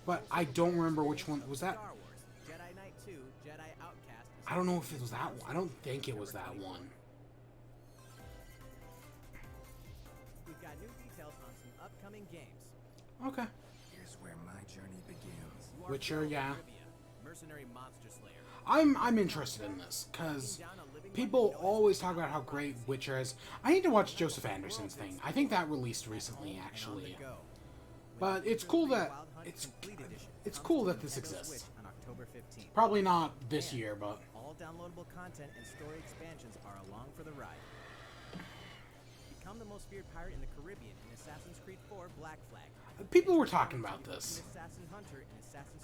But I don't remember which one was that. Star Wars, Jedi Knight 2, Jedi Outcast. I don't know if it was that one. I don't think it was that one. We've got new details on some upcoming games. Okay. Here's where my journey begins. You are Witcher, Geralt of yeah. Rivia, Mercenary Monster Slayer. I'm interested in this because people always talk about how great Witcher is. I need to watch Joseph Anderson's thing. I think that released recently, actually. But it's cool that it's cool that this exists. On October 15th. Probably not this year, but All downloadable content and story expansions are along for the ride. Become the most feared pirate in the Caribbean in Assassin's Creed 4 Black Flag. people were talking about this. Assassin Hunter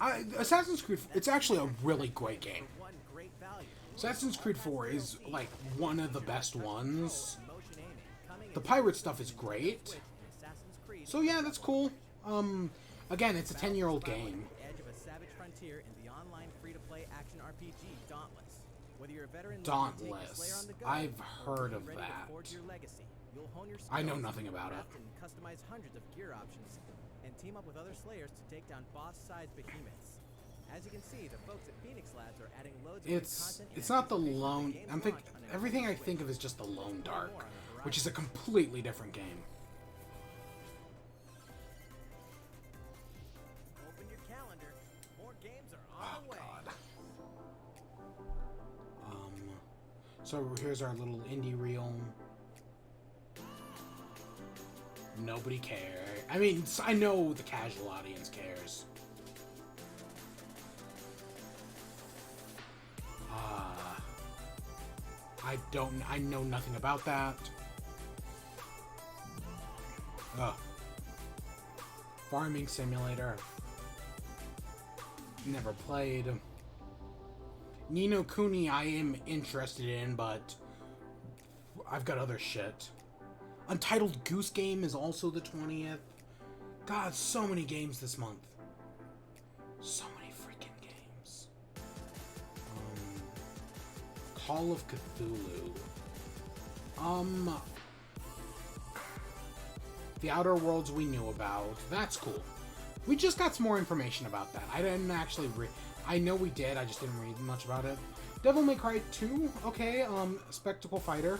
and Assassin's Creed. It's actually a really great game. for one great value. Assassin's Creed 4 is like one of the best ones. Motion aiming, coming The in pirate stuff is great. Switch and Assassin's Creed. So yeah, that's cool. Again, it's a 10-year-old game. The edge of a savage frontier in the online free-to-play action RPG Dauntless. Whether you're a veteran looking to take the Slayer on the go, I've heard or of ready to that. forge your legacy, you'll hone your I know skills, nothing about it. craft and customize hundreds of gear options, and team up with other Slayers to take down boss-sized behemoths. As you can see, the folks at Phoenix Labs are adding loads of new content. It's not the lone. Everything I think of is just the Lone Dark, which is a completely different game. Open your calendar. More games are Oh on the way. God. So here's our little indie reel. Nobody cares. I mean, I know the casual audience cares. I know nothing about that. Ugh. Farming Simulator. Never played. Ni no Kuni I am interested in, but I've got other shit. Untitled Goose Game is also the 20th. God, so many games this month. So many freaking games. Call of Cthulhu. The Outer Worlds we knew about. That's cool. We just got some more information about that. I didn't actually read. I know we did. I just didn't read much about it. Devil May Cry 2. Okay. Spectacle Fighter.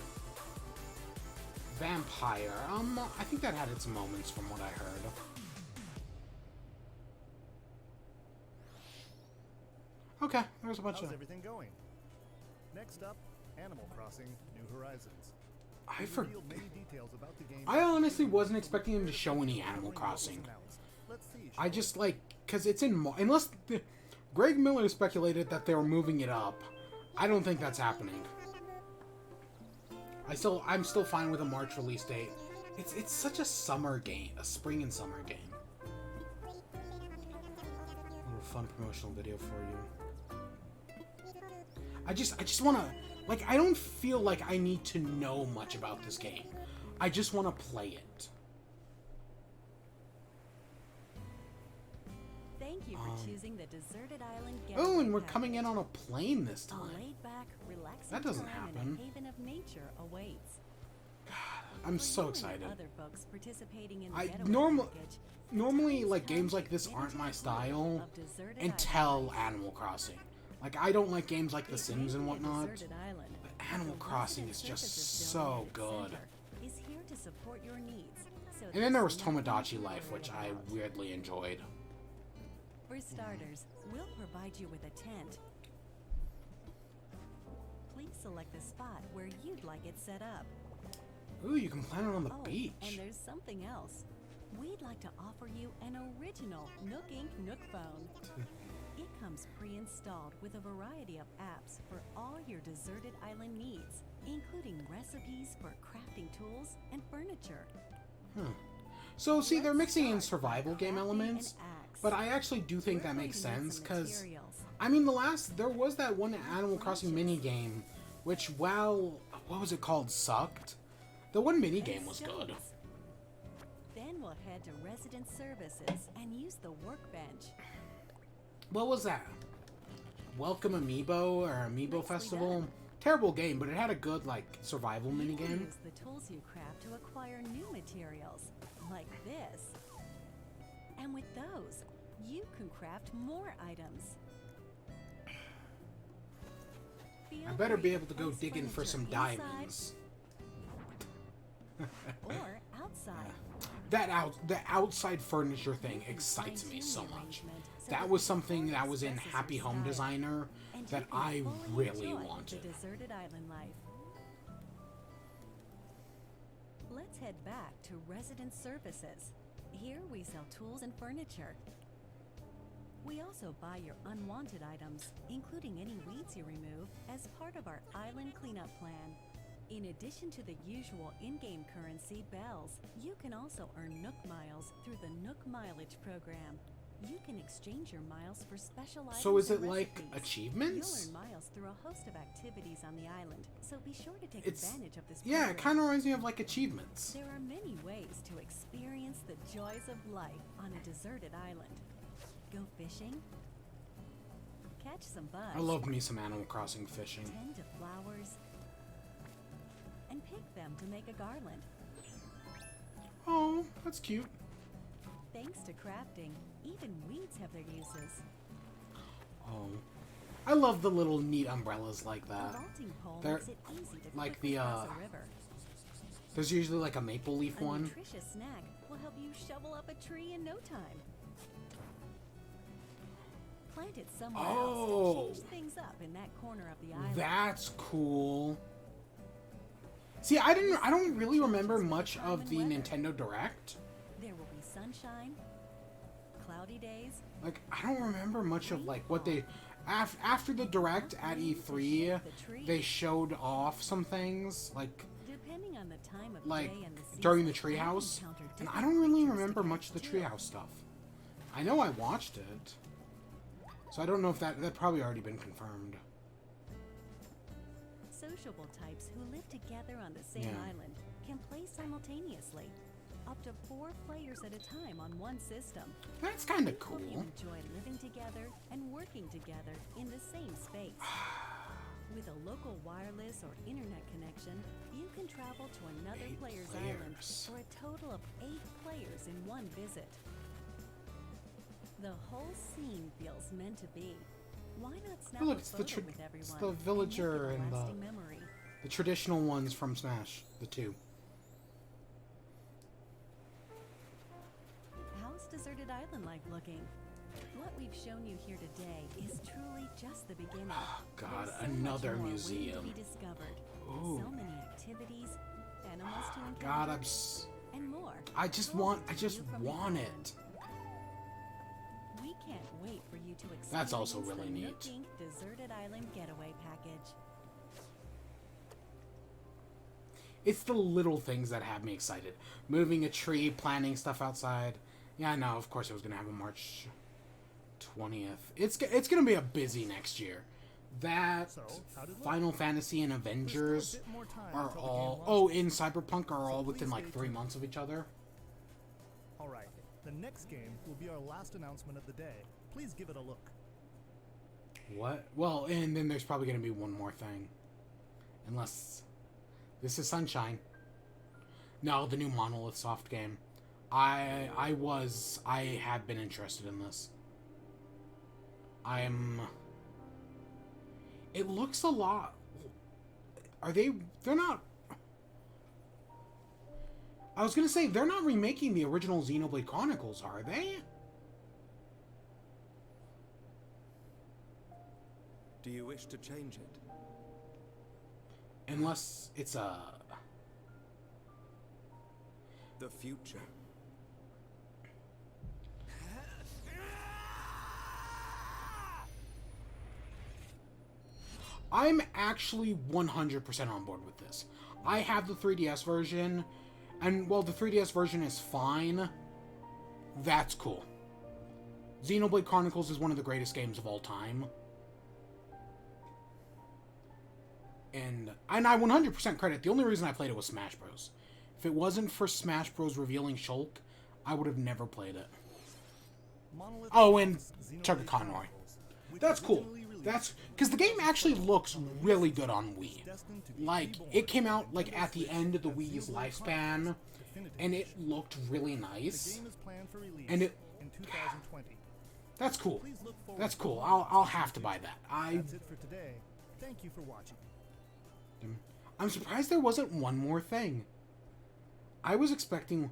Vampire. I think that had its moments from what I heard. Okay. There's a bunch How's of. everything going? Next up, Animal Crossing: New Horizons. I We forgot. revealed many details about the game. I honestly wasn't expecting him to show any Animal Crossing. Let's see. I just like because it's in unless Greg Miller speculated that they were moving it up. I don't think that's happening. I'm still fine with a March release date. It's such a summer game, a spring and summer game. A little fun promotional video for you. I just want to like I don't feel like I need to know much about this game. I just want to play it. Thank you for choosing the deserted island. Oh, and we're Getaway coming in package. on a plane this A time. laid-back, relaxing That doesn't time in happen. a haven of nature awaits. I'm For so you and excited. Other folks participating in the I Getaway package, normally please like games come like this into aren't my the style world of Deserted until Island. Animal Crossing. Like I don't like games like The It Sims may and be a whatnot. deserted island, But Animal the Crossing is resident just services so building at its good. center is here to support your needs. So And then there there's was nothing Tomodachi to Life, worry which I about. weirdly enjoyed. For starters, we'll provide you with a tent. Please select the spot where you'd like it set up. Ooh, you can plan it on the Oh, beach. and there's something else. We'd like to offer you an original Nook Inc. Nook phone. It comes pre-installed with a variety of apps for all your deserted island needs, including recipes for crafting tools and furniture. So see, they're Let's mixing in start survival by game crafting elements, an axe. but I actually do think We're that going makes to need sense some because materials. I mean there was that one Animal Crossing mini game, which what was it called? Sucked. The one mini And game was good. stones. Then we'll head to resident services and use the workbench. What was that? Welcome Amiibo or Amiibo Nicely Festival? done. Terrible game, but it had a good like survival You mini can game. use the tools you craft to acquire new materials, like this. And with those, you can craft more items. I Feel better free be able to go place digging for furniture some inside diamonds. or outside. The outside furniture thing You can excites me fine-tune so the much. arrangement so That that was it something that fully was in expresses Happy your Home style. Designer And that you can I fully really enjoy wanted. The deserted island life. Let's head back to Resident Services. Here we sell tools and furniture. We also buy your unwanted items, including any weeds you remove, as part of our island cleanup plan. In addition to the usual in-game currency, bells, you can also earn Nook Miles through the Nook Mileage program. You can exchange your miles for special items. So is it and like recipes. achievements? You'll earn miles through a host of activities on the island, so be sure to take It's advantage of this yeah, program. it kind of reminds me of like achievements. There are many ways to experience the joys of life on a deserted island. Go fishing, catch some bugs, I love me some Animal Crossing fishing. tend to flowers, and pick them to make a garland. Oh, that's cute. Thanks to crafting, even weeds have their uses. Oh, I love the little neat umbrellas like A that. vaulting pole they're makes it easy to like quickly the, cross a river. There's usually like a maple leaf A one. nutritious snack will help you shovel up a tree in no time. Plant it somewhere Oh. else to change things up in that corner of the island. That's cool. See, I don't really remember much of the Nintendo Direct. There will be sunshine, cloudy days, Like, I don't remember much of like what they after the Direct at E3, they showed off some things like depending on the time of like day and the season. during the you'll treehouse, encounter and I different don't really creatures to remember much of the catch too. treehouse stuff. I know I watched it, so I don't know if that probably already been confirmed. Sociable types who live together on the same Yeah. island can play simultaneously, up to 4 players at a time on one system. That's kind of We hope you cool. enjoy living together and working together in the same space. With a local wireless or internet connection, you can travel to another 8 player's players. island for a total of 8 players in one visit. The whole scene feels meant to be. Why not snap look, a it's the photo with everyone it's the and make it villager a and lasting memory? the traditional ones from Smash, the 2. How's Deserted Island life looking? What we've shown you here today is truly just the beginning. God, There's so another much more museum. waiting to be discovered. Ooh. So many activities, animals to encounter, God, and more. I just Totally want to view from the want island. it. We can't wait for you to experience That's also really the neat. Nook Inc. Deserted Island Getaway Package. It's the little things that have me excited. Moving a tree, planting stuff outside. Yeah, I know. Of course, it was gonna have a March 20th. It's gonna be a busy next year. That So, how'd it look? Final Fantasy and Avengers There's still a bit more time are until the game all launches. in Cyberpunk are all So within please like stay 3 tuned. months of each other. All right, the next game will be our last announcement of the day. Please give it a look. What? Well, and then there's probably gonna be one more thing, unless this is Sunshine. No, the new Monolith Soft game. I have been interested in this. It looks a lot. They're not. I was gonna say, they're not remaking the original Xenoblade Chronicles, are they? Do you wish to change it? Unless it's a... The future. I'm actually 100% on board with this. I have the 3DS version, and while the 3DS version is fine, that's cool. Xenoblade Chronicles is one of the greatest games of all time. And I 100% credit, the only reason I played it was Smash Bros. If it wasn't for Smash Bros. Revealing Shulk, I would have never played it. Monolith Oh, and Xenoblade Chugga Conroy. Chronicles, which That's cool. originally released That's because the game actually looks really good on Wii. destined to be Like, reborn it came on out like Nintendo at the Switch end of the as Wii's Xenoblade lifespan, Chronicles Definitive and it Edition. looked really The nice. game is planned for release And it- in 2020. That's cool. Please look forward That's to cool. more I'll have to buy that. That's it for today. Thank you for watching. I'm surprised there wasn't one more thing. I was expecting...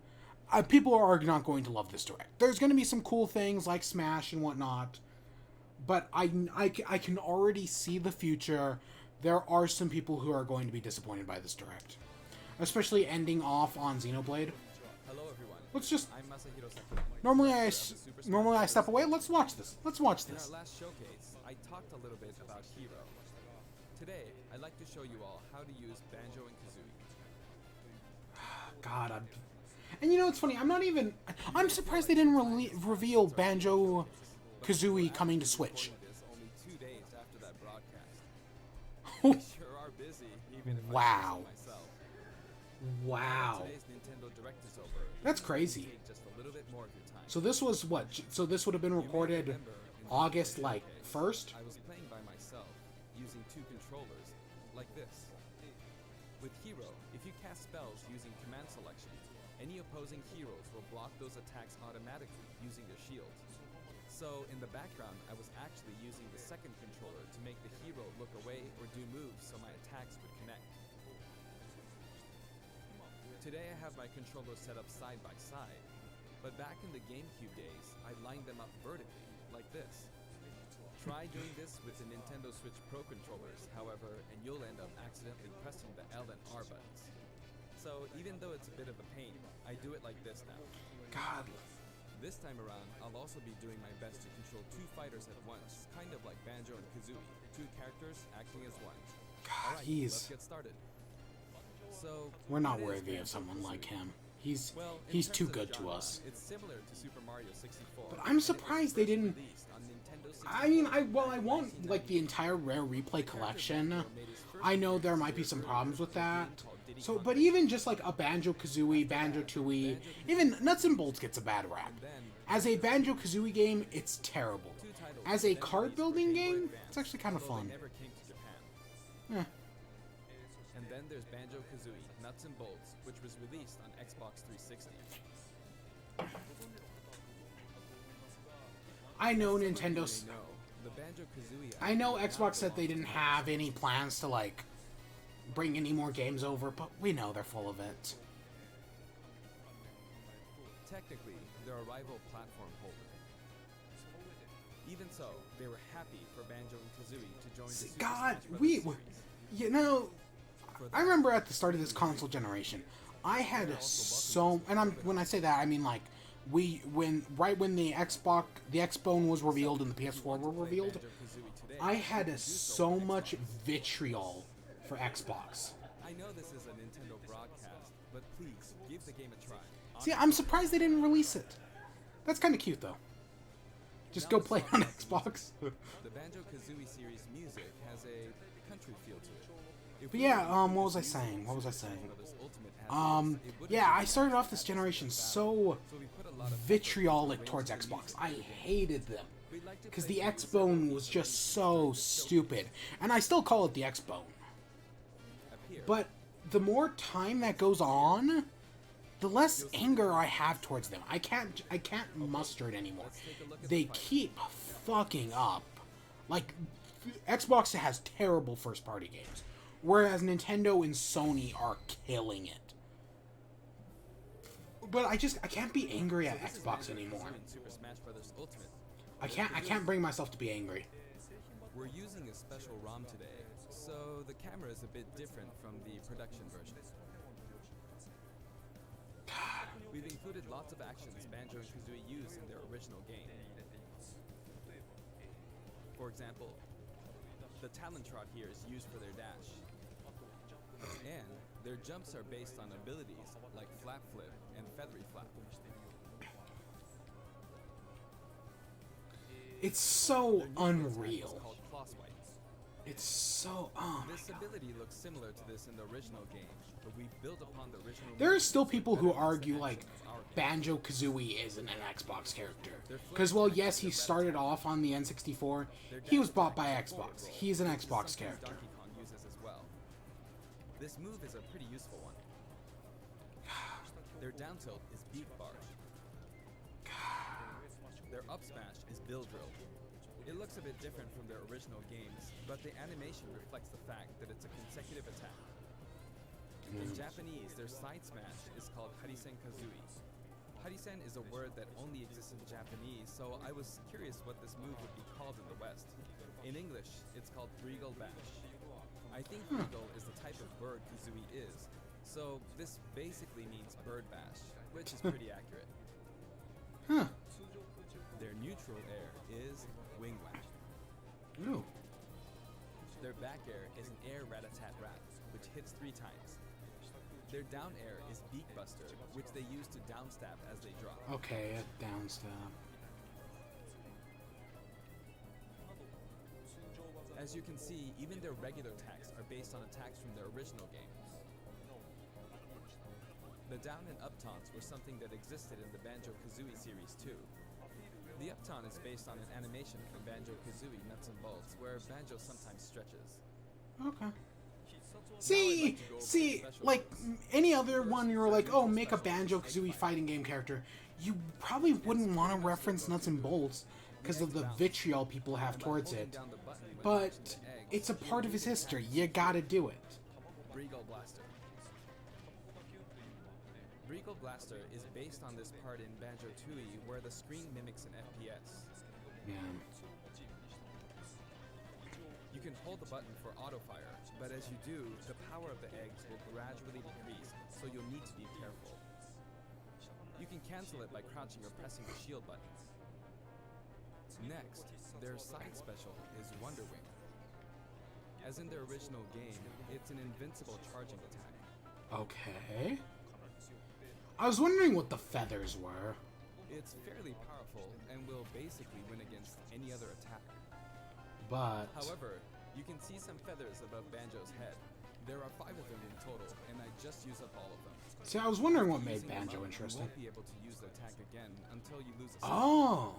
people are not going to love this direct. There's going to be some cool things like Smash and whatnot. But I can already see the future. There are some people who are going to be disappointed by this direct. Especially ending off on Xenoblade. Hello everyone. Let's just... I'm Masahiro Sakurai. Normally I step away. Let's watch this. Let's watch In this. our last showcase, I talked a little bit about Hero. Today, I'd like to show you all how to use Banjo and Kazooie. God, and you know, it's funny. I'm surprised they didn't reveal Banjo Kazooie coming to Switch. This only 2 days after that broadcast. Oh, We sure are busy, even if Wow. I say so myself. wow. Today's Nintendo Direct is over. That's crazy. Take just a little bit more of your time. So this was what? So this would have been You may recorded remember in the August, previous like, showcase, 1st? I was playing by myself, using 2 controllers, like this. With Hero, if you cast spells using command selection, any opposing heroes will block those attacks automatically using their shields. So in the background, I was actually using the second controller to make the hero look away or do moves so my attacks would connect. Today I have my controllers set up side by side, but back in the GameCube days, I lined them up vertically, like this. Try doing this with the Nintendo Switch Pro controllers, however, and you'll end up accidentally pressing the L and R buttons. So even though it's a bit of a pain, I do it like this now. God, This time around, I'll also be doing my best to control 2 fighters at once, kind of like Banjo and Kazooie, 2 characters acting as one. God, Alright, let's get started. So, we're not what is worthy of Banjo someone like Kazooie? him. He's Well, too in terms of good to genre, us. It's similar to Super Mario 64. But I'm and it was surprised they first didn't. released on Nintendo I mean, 64 I in want like the 1998. entire Rare Replay collection. Banjo made his first I know there appearance might be in some an problems with early that. game called Diddy So, Kong but Racing. even just like a Banjo Kazooie, Banjo Tooie, even Nuts and Bolts gets a bad rap. And then, As a Banjo Kazooie game, it's terrible. 2 titles As a then card released for building Game Boy game, Advance, it's actually kind of although fun. they never came to Japan. Eh. And then there's Banjo Kazooie Nuts and Bolts, which was released on Xbox 360. I know Some of you Nintendo. may know, the Banjo-Kazooie I know actually Xbox said now they belongs didn't to have Microsoft. any plans to like bring any more games over, but we know they're full of it. Technically, they're a rival platform holder. Even so, they were happy for Banjo and Kazooie to join the Super God, Smash Bros. we, series. you know, For I that, remember at the start of this console generation, I had so, and when I say that, I mean like when the Xbone was revealed and the PS4 were revealed, Banjo-Kazooie today, I you had can do so so on much Xbox. vitriol for Xbox. I know this is a Nintendo broadcast, but please give the game a try. See, I'm surprised they didn't release it. That's kind of cute though. Just go play on Xbox. The Banjo-Kazooie series music has a country feel to it. If But we yeah, were to what use was I music saying? in What was I Super Smash saying? Bros. Ultimate has this, it wouldn't Yeah, be I started bad off this as generation it's so so we put a lot of effort vitriolic into towards arranging the Xbox. music I for the game. hated them. We'd like to Because play the music Xbone that was makes just it so stupid. And I still call it the Xbone. up here. But the more time that goes on, the less anger I have towards them. I can't muster it anymore. They keep fucking up. Like Xbox has terrible first party games, whereas Nintendo and Sony are killing it. But I can't be angry at This is Xbox Banjo-Kazooie anymore. in Super Smash Bros. Ultimate. I can't bring myself to be angry. We're using a special ROM today, so the camera is a bit different from the production version. We've included lots of actions Banjo and Kazooie use in their original game. For example, the Talon Trot here is used for their dash. And their jumps are based on abilities like Flap Flip and Feathery Flap. It's so Their new attack is unreal. called Claw Swipe. It's so oh my This god. ability looks similar to this in the original game, but we built upon the original. There are moves still to people better who use the argue actions like of our game. Banjo Kazooie isn't an Xbox character. Because well, yes, he started off on the N64. He was bought by Xbox. He's an This is Xbox something character. Donkey Kong uses as well. This move is a pretty useful one. Their down tilt is Beak Barge. their up smash is Bill Drill. It looks a bit different from their original games, but the animation reflects the fact that it's a consecutive attack. In Japanese, their side smash is called Harisen Kazui. Harisen is a word that only exists in Japanese, so I was curious what this move would be called in the West. In English, it's called Regal Bash. I think Regal is the type of bird Kazui is, so this basically means bird bash, which is pretty accurate. Huh. Their neutral air is Wing Whack. Ooh. Their back air is an air rat-a-tat-rat, which hits 3 times. Their down air is Beak Buster, which they use to downstab as they drop. Okay, a downstab. As you can see, even their regular attacks are based on attacks from their original game. The down and up taunts were something that existed in the Banjo-Kazooie series too. The up taunt is based on an animation from Banjo-Kazooie Nuts and Bolts, where Banjo sometimes stretches. Okay. See, like any other one, you were like, oh, make a Banjo-Kazooie fighting game character. You probably wouldn't want to reference Nuts and Bolts because of the vitriol people have towards it. But it's a part of his history. You gotta do it. Regal Blaster. Regal Blaster is based on this part in Banjo-Tooie where the screen mimics an FPS. Yeah. You can hold the button for auto fire, but as you do, the power of the eggs will gradually decrease, so you'll need to be careful. You can cancel it by crouching or pressing the shield button. Next, their side special is Wonder Wing. As in their original game, it's an invincible charging attack. Okay. I was wondering what the feathers were. It's fairly powerful and will basically win against any other attack. But However, you can see some feathers above Banjo's head. There are 5 of them in total, and I just used up all of them. see, I was wondering what made Using them Banjo up, interesting. You won't be able to use the attack again until you lose a Oh.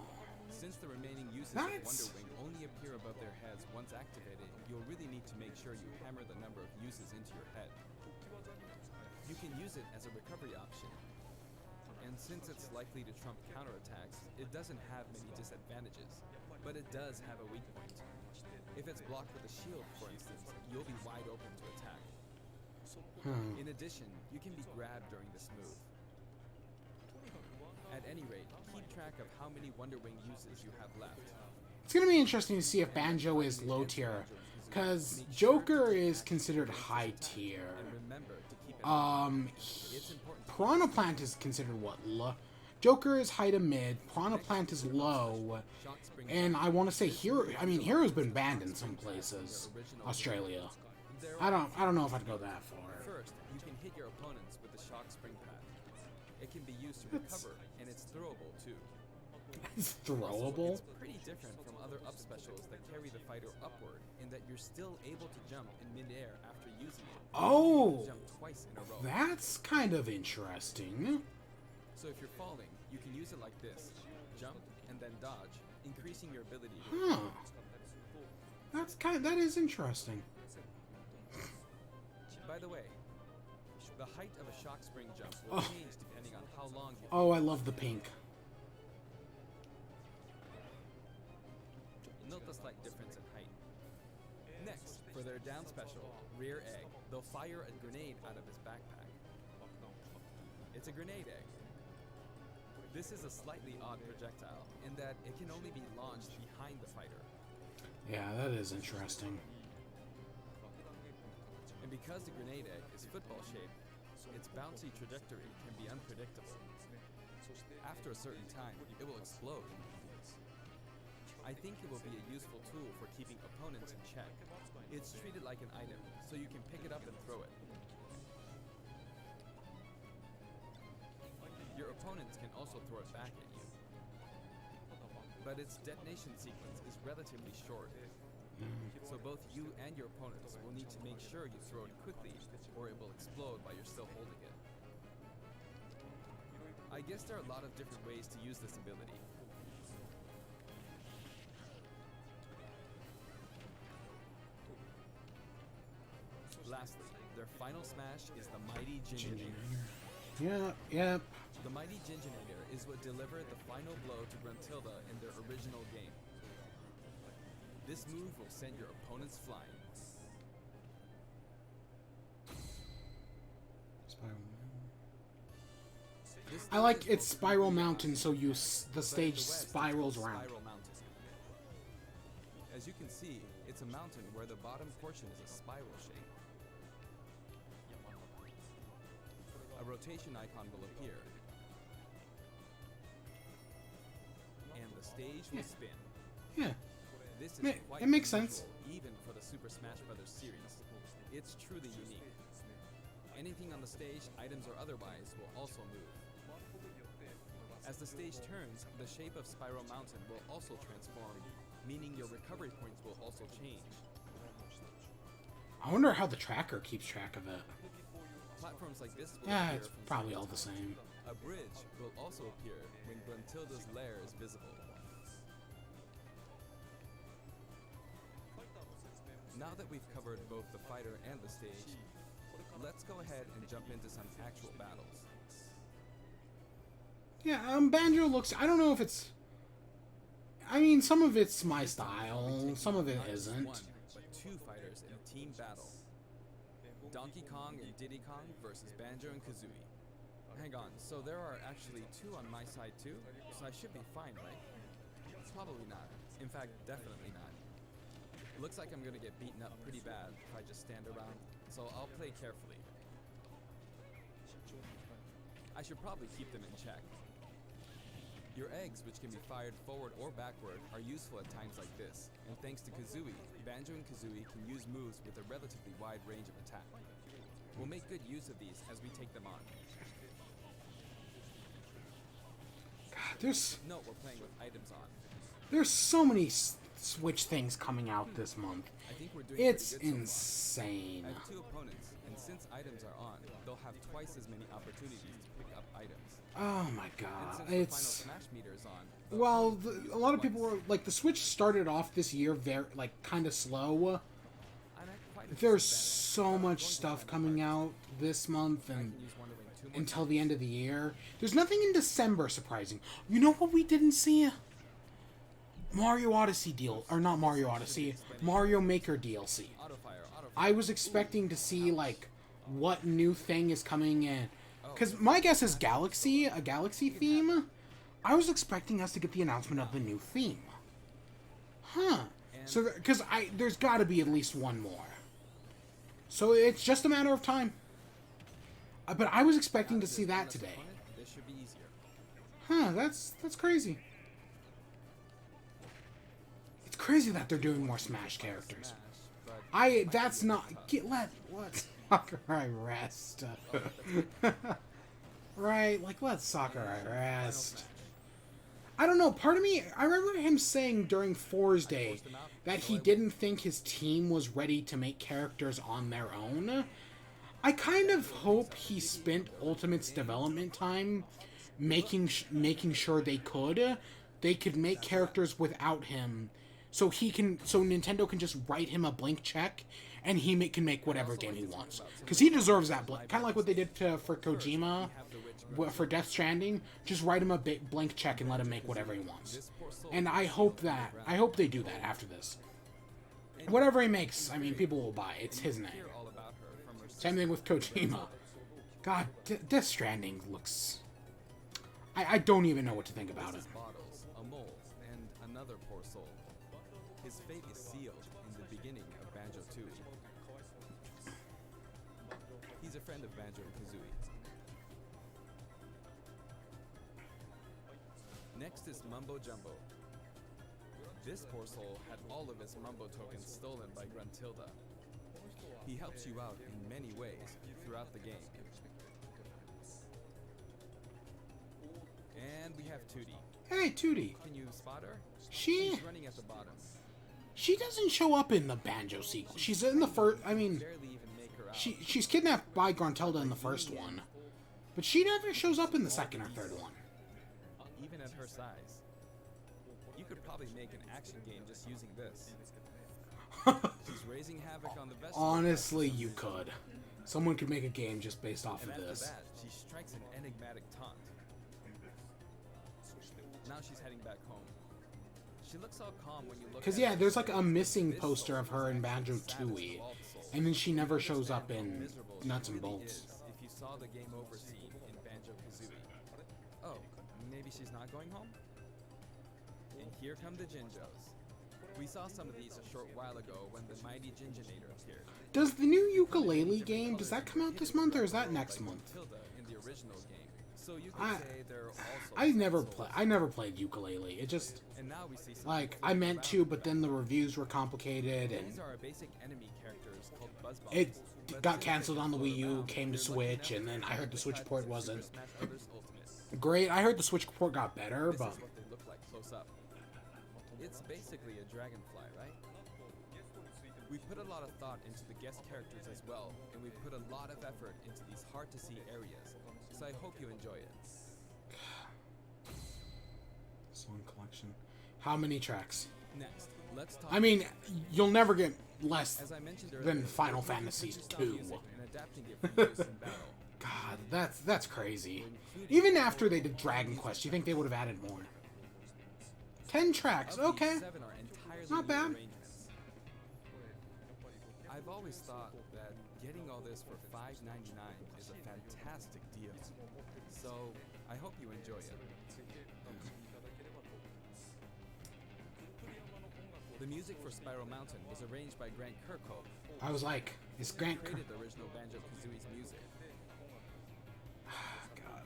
Since the remaining uses That's- of Wonder Wing only appear above their heads once activated, you'll really need to make sure you hammer the number of uses into your head. You can use it as a recovery option, and since it's likely to trump counterattacks, it doesn't have many disadvantages, but it does have a weak point. If it's blocked with a shield, for instance, you'll be wide open to attack. In addition, you can be grabbed during this move. At any rate, keep track of how many Wonder Wing uses you have left. It's gonna be interesting to see if Banjo is low tier, because Joker is considered high tier. And remember to keep it it's important to Piranha Plant is considered what? Low. Joker is high to mid. Piranha Plant is low. Shock Spring And I want to say Hero. I mean, Hero's been banned in some places. Australia. There I don't know if I'd go that far. First, you can hit your opponents with the Shock Spring Pad. It can be used to recover, and it's throwable too. It's Also, throwable. it's pretty different from other up specials that carry the fighter upward, in that you're still able to jump in midair after using it. Oh, Jump twice in a row. that's kind of interesting. So if you're falling, you can use it like this: jump and then dodge, increasing your ability to Huh. That is interesting. By the way, the height of a shock spring jump will Oh. change depending on how long you Oh, I love the pink. Note the slight difference in height. Next, for their down special, Rear Egg, they'll fire a grenade out of his backpack. It's a grenade egg. This is a slightly odd projectile, in that it can only be launched behind the fighter. Yeah, that is interesting. And because the grenade egg is football shaped, its bouncy trajectory can be unpredictable. After a certain time, it will explode. I think it will be a useful tool for keeping opponents in check. It's treated like an item, so you can pick it up and throw it. Your opponents can also throw it back at you. But its detonation sequence is relatively short, so both you and your opponents will need to make sure you throw it quickly, or it will explode while you're still holding it. I guess there are a lot of different ways to use this ability. Lastly, their final smash is the mighty Ginger. Yeah, yep. The mighty Ginginator is what delivered the final blow to Gruntilda in their original game. This move will send your opponents flying. This I like stage is it's both Spiral really Mountain, so you the but stage the west is spirals called around. Spiral Mountain. As you can see, it's a mountain where the bottom portion is a spiral shape. A rotation icon will appear. And the stage will spin. Yeah, This is Ma- quite it makes sense. unusual, even for the Super Smash Bros. Series. It's truly unique. Anything on the stage, items or otherwise, will also move. As the stage turns, the shape of Spiral Mountain will also transform, meaning your recovery points will also change. I wonder how the tracker keeps track of it. Platforms like this will Yeah, appear it's from probably time all to the time. same. A bridge will also appear when Gruntilda's lair is visible. Now that we've covered both the fighter and the stage, let's go ahead and jump into some actual battles. Yeah, Banjo looks. I don't know if it's. I mean, some of it's my style, some of it Not just isn't. one, but two fighters in a team battle. Donkey Kong and Diddy Kong versus Banjo and Kazooie. Hang on, so there are actually two on my side too? So I should be fine, right? Probably not. In fact, definitely not. Looks like I'm gonna get beaten up pretty bad if I just stand around, so I'll play carefully. I should probably keep them in check. Your eggs, which can be fired forward or backward, are useful at times like this, and thanks to Kazooie, Banjo and Kazooie can use moves with a relatively wide range of attack. We'll make good use of these as we take them on. God, there's Note we're playing with items on. so many Switch things coming out this month. I think we're doing It's pretty good so far. insane. I have two opponents, and since items are on, they'll have twice as many opportunities to pick up items. Oh my And god, since the it's. final Smash meter is on, they'll Well, only use a lot of once. people were like, the Switch started off this year very kind of slow. I'm at quite a There's disadvantage, so but I'm much going to stuff find coming parts. out this month I and can use Wonder Wing 2 more until times. the end of the year. There's nothing in December surprising. You know what we didn't see? Mario Odyssey deal, or not Mario Odyssey, Mario Maker DLC. Auto fire, auto fire. I was expecting to see like what new thing is coming in, because my guess is Galaxy, a Galaxy theme. I was expecting us to get the announcement of the new theme. Huh. So, because there's got to be at least one more. So it's just a matter of time. But I was expecting to see that Honest today. opponent, this should be easier. Huh, that's crazy. It's crazy that they're doing more Smash characters. Smash, but That's not let Sakurai rest. Right, like let Sakurai rest. I don't know, part of me, I remember him saying during Fours Day that he didn't think his team was ready to make characters on their own. I kind of hope he spent Ultimate's development time making sure they could make characters without him, so Nintendo can just write him a blank check and he can make whatever game he wants, because he deserves that. Kind of like what they did for Kojima for Death Stranding. Just write him a blank check and let him make whatever he wants. And I hope they do that after this. Whatever he makes, I mean, people will buy. It's his name. hear all about her from her Same thing with Kojima. God, Death Stranding looks. I don't even know what to think about it. This is Bottles, a mole, and another poor soul. His fate is sealed in the beginning of Banjo-Tooie. He's a friend of Banjo and Kazooie. Next is Mumbo Jumbo. This poor soul had all of his Mumbo tokens stolen by Gruntilda. He helps you out in many ways throughout the game. And we have Tootie. Hey, Tootie. Can you spot her? She She's running at the bottom. doesn't show up in the Banjo sequel. She's in the first. I mean, Barely even make her out. she's kidnapped by Gruntilda in the first one, but she never shows up in the second or third one. Even at her size. You could probably make an action game just using this. She's raising havoc on the vegetables. Honestly, you could. Someone could make a game just based off And of after this. that, she strikes an enigmatic taunt. Now she's heading back home. She looks all calm when you look Because, at yeah, her. there's like a missing This poster soul of her is in actually the Banjo-Tooie. saddest of all the souls. And then she never shows Understand up how in miserable she Nuts and really Bolts. is if you saw the game over scene in Banjo-Kazooie. Oh, maybe she's not going home? And here come the Jinjos. We saw some of these a short while ago when the mighty Jinjonator appeared. Does the new ukulele game, does that come out this month or is that next month? Matilda in the original game. So you I- could say they're also I never played ukulele. It just, And now we see some like, people I meant to, around. but then the reviews were complicated and These are our basic enemy characters called Buzzballs. it But got since canceled they on the float Wii U, around, came to they're looking Switch, out and then for I heard the Switch prototypes port of wasn't Super Smash Bros. Ultimate. great. I heard the Switch port got better, This but is what they look like close up. It's basically a dragonfly, right? We put a lot of thought into the guest characters as well, and we put a lot of effort into these hard-to-see areas. So I hope you enjoy it. Song collection. How many tracks? Next, let's talk. I mean, you'll never get less as I mentioned earlier, than Final we're taking Fantasy Twitch style 2. music and adapting it for use in battle. God, that's crazy. Even after they did Dragon Quest, you think they would have added more? 10 tracks, Of these, okay. 7 are entirely Not new bad. arrangements. I've always thought that getting all this for $5.99 is a fantastic deal. So I hope you enjoy it. The music for Spiral Mountain was arranged by Grant Kirkhope, I was like, is who Grant... created the original Banjo-Kazooie's music. God.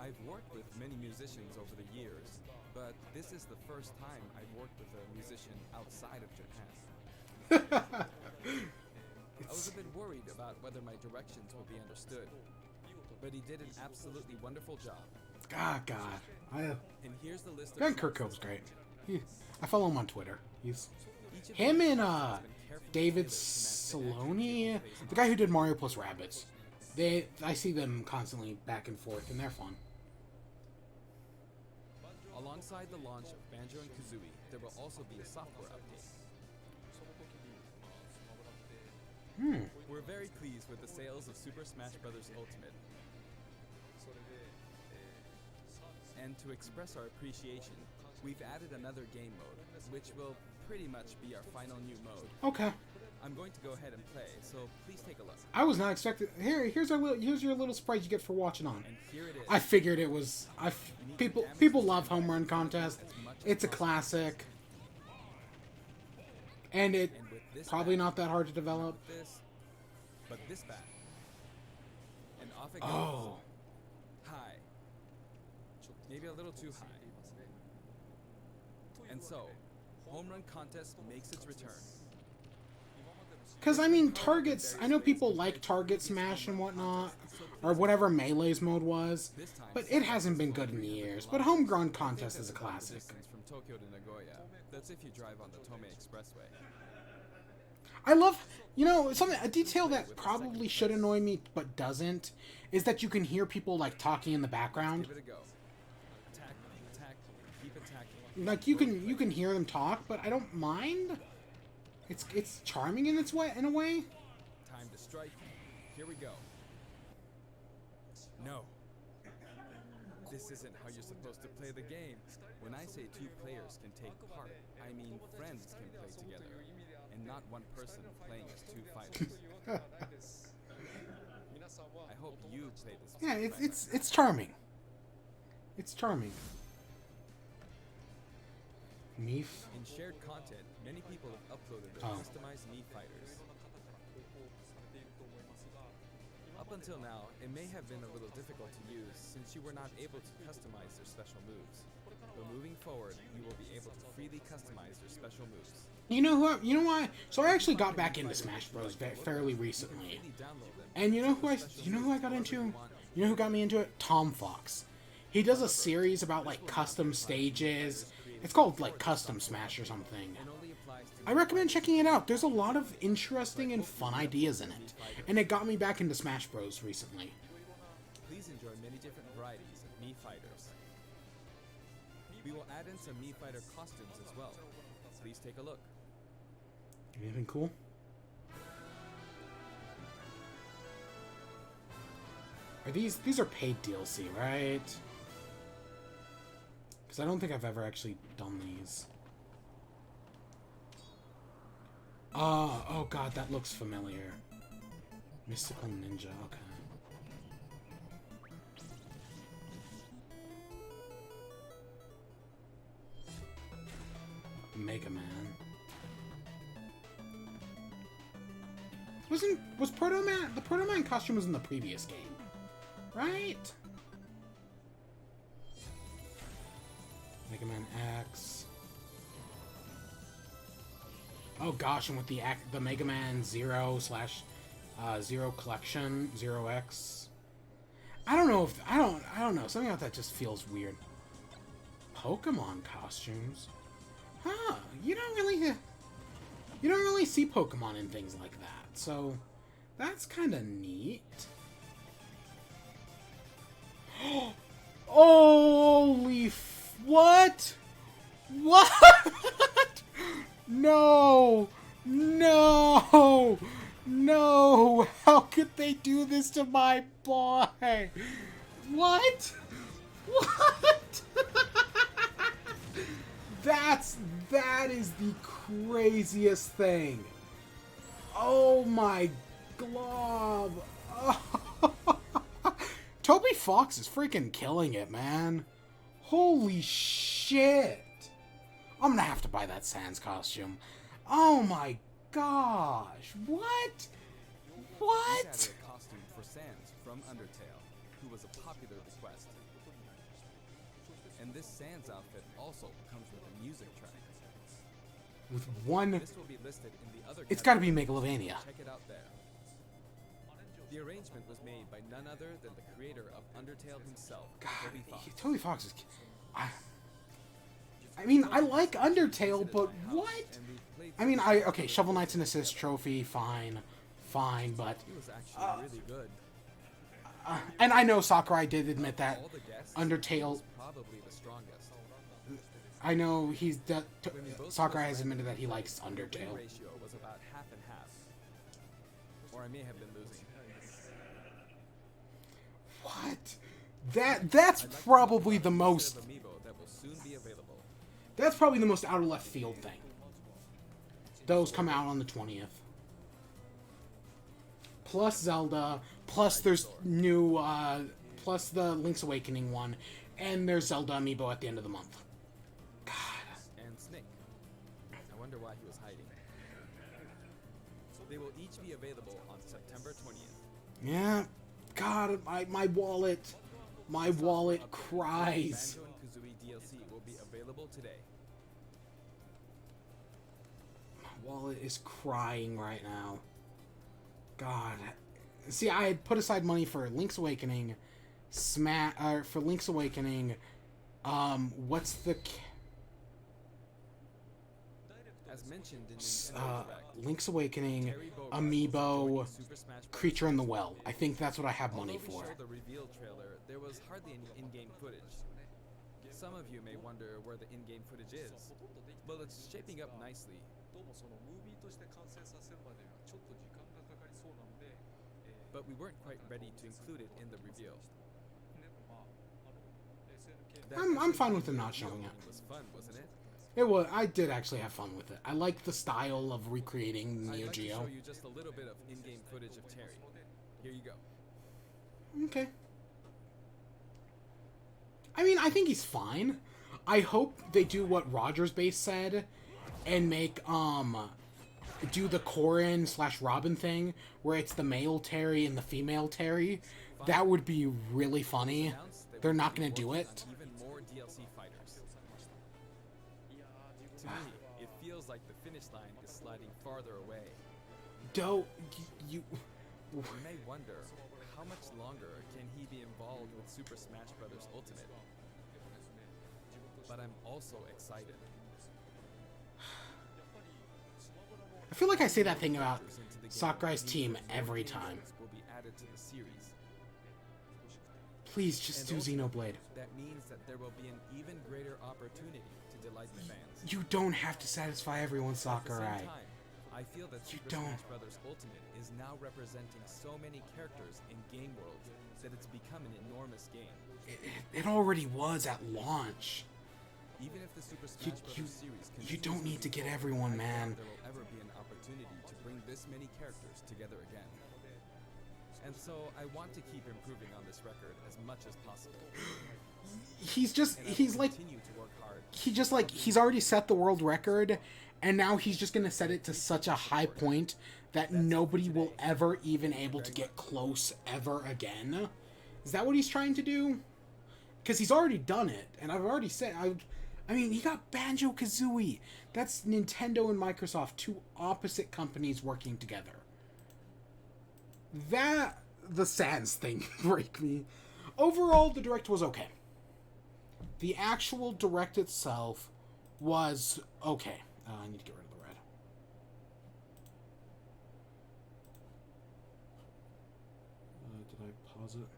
I've worked with many musicians over the years, but this is the first time I've worked with a musician outside of Japan. I was a bit worried about whether my directions would be understood, but he did an absolutely wonderful job. God. And here's the list of Grant songs Kirkhope's this great. week. I follow him on Twitter. He's... Each of Him these and, songs has been carefully David tailored to match the Saloni, attributes of the guy who did Mario plus Rabbids. I see them constantly back and forth, and they're fun. Alongside the launch of Banjo and Kazooie, there will also be a software update. We're very pleased with the sales of Super Smash Bros. Ultimate. And to express our appreciation, we've added another game mode, which will pretty much be our final new mode. Okay. I'm going to go ahead and play, so please take a look. I was not expecting... Here's your little surprise you get for watching on. And here it is. I figured it was... People love Home Run Contest. It's a classic. And it And with this probably back, not that hard to develop. but this back. And off it goes. Oh. High. Maybe a little too high. And so, Home Run Contest makes its return. Because, I mean, targets... I know people like Target Smash and whatnot. Or whatever Melee's mode was. But it hasn't been good in years. But Homegrown Contest is a classic. Distance from Tokyo to Nagoya. That's if you drive on the Tomei Expressway. I love... You know, a detail that probably should annoy me, but doesn't, is that you can hear people, like, talking in the background. Give it a go. Attack, keep attacking. Like, you can hear them talk, but I don't mind. It's charming in a way. Time to strike. Here we go. No. This isn't how you're supposed to play the game. When I say 2 players can take part, I mean friends can play together, and not one person playing as 2 fighters. I hope you play this. with Yeah, your it's friends. it's charming. It's charming. Meef. In shared content, many people have uploaded their Oh. customized Mii fighters. Up until now, it may have been a little difficult to use since you were not able to customize their special moves. But moving forward, you will be able to freely customize their special moves. You know why? So I actually got back into Smash Bros. Fairly recently. Freely download them. And you know who I got into? You know who got me into it? Tom Fox. He does a series about like custom stages. It's called like Custom Smash or something. It only applies to I recommend checking it out. There's a lot of interesting and fun ideas in it. And it got me back into Smash Bros. Recently. Please enjoy many different varieties of Mii fighters. We will add in some Mii fighter costumes as well. Please take a look. Anything cool? Are these are paid DLC, right? Because I don't think I've ever actually done these. Oh god, that looks familiar. Mystical Ninja, okay. Mega Man. Was Proto Man, the Proto Man costume was in the previous game, right? Mega Man X. Oh gosh, and with the Mega Man Zero / Zero Collection, Zero X. I don't know if I don't know. Something about that just feels weird. Pokemon costumes, huh? You don't really see Pokemon in things like that. So that's kind of neat. Holy what? What? No! No! No! How could they do this to my boy? What? What? That is the craziest thing. Oh my glove. Oh. Toby Fox is freaking killing it, man. Holy shit. I'm gonna have to buy that Sans costume. Oh my gosh. What? What? We added a costume for Sans from Undertale, who was a popular request. And this Sans outfit also comes with a music track. With one... This will be listed in the other It's gotta be Megalovania. Check it out there. The arrangement was made by none other than the creator of Undertale himself, God, Toby Fox. Toby Fox is... I mean, I like Undertale, but what? I mean, okay, Shovel Knight's an assist trophy, fine, but... He was actually really good. And I know Sakurai did admit that All the guests, Undertale... was probably the strongest. I know When we both Sakurai has was admitted that ranked, he likes the win Undertale. ratio was about half and half. Or I may have been losing. What? That's I'd like to probably make the a most... set of amiibo that will soon be available. That's probably the most out of left field thing. Those come out on the 20th. Plus Zelda, plus there's new, plus the Link's Awakening one, and there's Zelda amiibo at the end of the month. God. And Snake. I wonder why he was hiding. They will each be available on September 20th. Yeah. God, my wallet. My wallet cries. Banjo and Kazooie DLC will be available today. My wallet is crying right now. God. See, I had put aside money for Link's Awakening, for Link's Awakening, what's the... As mentioned in Nintendo Direct, Link's Awakening, Terry Bogard Amiibo, joining Super Smash Bros. Creature in the Well. I think that's what I have money Although for. we showed the reveal trailer, there was hardly any in-game footage. Some of you may wonder where the in-game footage is. Well, it's shaping up nicely. But we weren't quite ready to include it in the reveal. I'm fine with them not showing it. It was fun, wasn't it? It was. I did actually have fun with it. I like the style of recreating I'd Neo like to Geo. show you just a little bit of in-game footage of Terry. Here you go. Okay. I mean, I think he's fine. I hope they do what Rogers Base said and make do the Corin / Robin thing where it's the male Terry and the female Terry. That would be really funny. Announced that They're we not will going be to do working it. on even more DLC fighters. To me, it feels like the finish line is sliding farther away. You You may wonder, how much longer can he be involved with Super Smash Bros. Ultimate? But I'm also excited. I feel like I say that thing about Characters into the game Sakurai's means team more every gameplays time. Will be added to the series. Please just do And ultimately, Xenoblade. That means that there will be an even greater opportunity to delight the fans. You don't have to satisfy everyone, At the same Sakurai. time, I I feel that You Super don't. Smash Bros. Ultimate is now representing so many characters in game worlds that it's become an enormous game. It already was at launch. Even if the Super You- Smash you- Bros. series you continues don't need to moving get forward, everyone, I doubt man. there will ever be an opportunity to bring this many characters together again. And so I want to keep improving on this record as much as possible. He's And I will like continue to work hard. he's already set the world record, and now he's just gonna set it to such a high point that nobody will ever even able to get close ever again. Is that what he's trying to do? Because he's already done it, and I've already said I mean, he got Banjo-Kazooie. That's Nintendo and Microsoft, two opposite companies working together. The Sans thing break me. Overall, the Direct was okay. The actual Direct itself was okay. I need to get rid of the red. Did I pause it?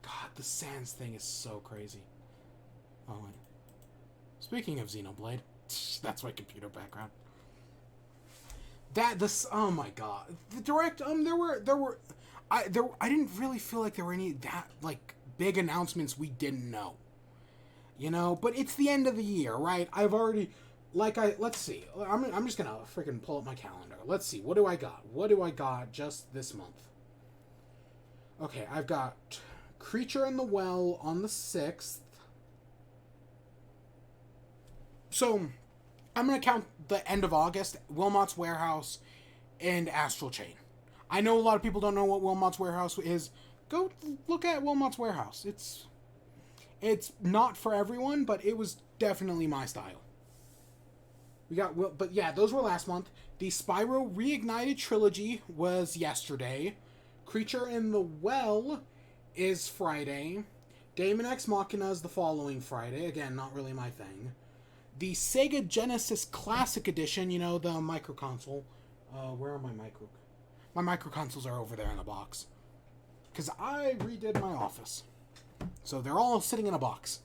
God, the Sans thing is so crazy. Oh, wait. Speaking of Xenoblade, that's my computer background. Oh my god, the Direct. I didn't really feel like there were any that like big announcements we didn't know. You know, but it's the end of the year, right? Let's see. I'm just gonna freaking pull up my calendar. Let's see. What do I got? What do I got just this month? Okay, I've got Creature in the Well on the 6th. So, I'm going to count the end of August, Wilmot's Warehouse, and Astral Chain. I know a lot of people don't know what Wilmot's Warehouse is. Go look at Wilmot's Warehouse. It's not for everyone, but it was definitely my style. But yeah, those were last month. The Spyro Reignited Trilogy was yesterday. Creature in the Well is Friday. Daemon X Machina is the following Friday. Again, not really my thing. The Sega Genesis Classic Edition, you know, the micro console. Where are my micro? My micro consoles are over there in the box. Because I redid my office. So they're all sitting in a box.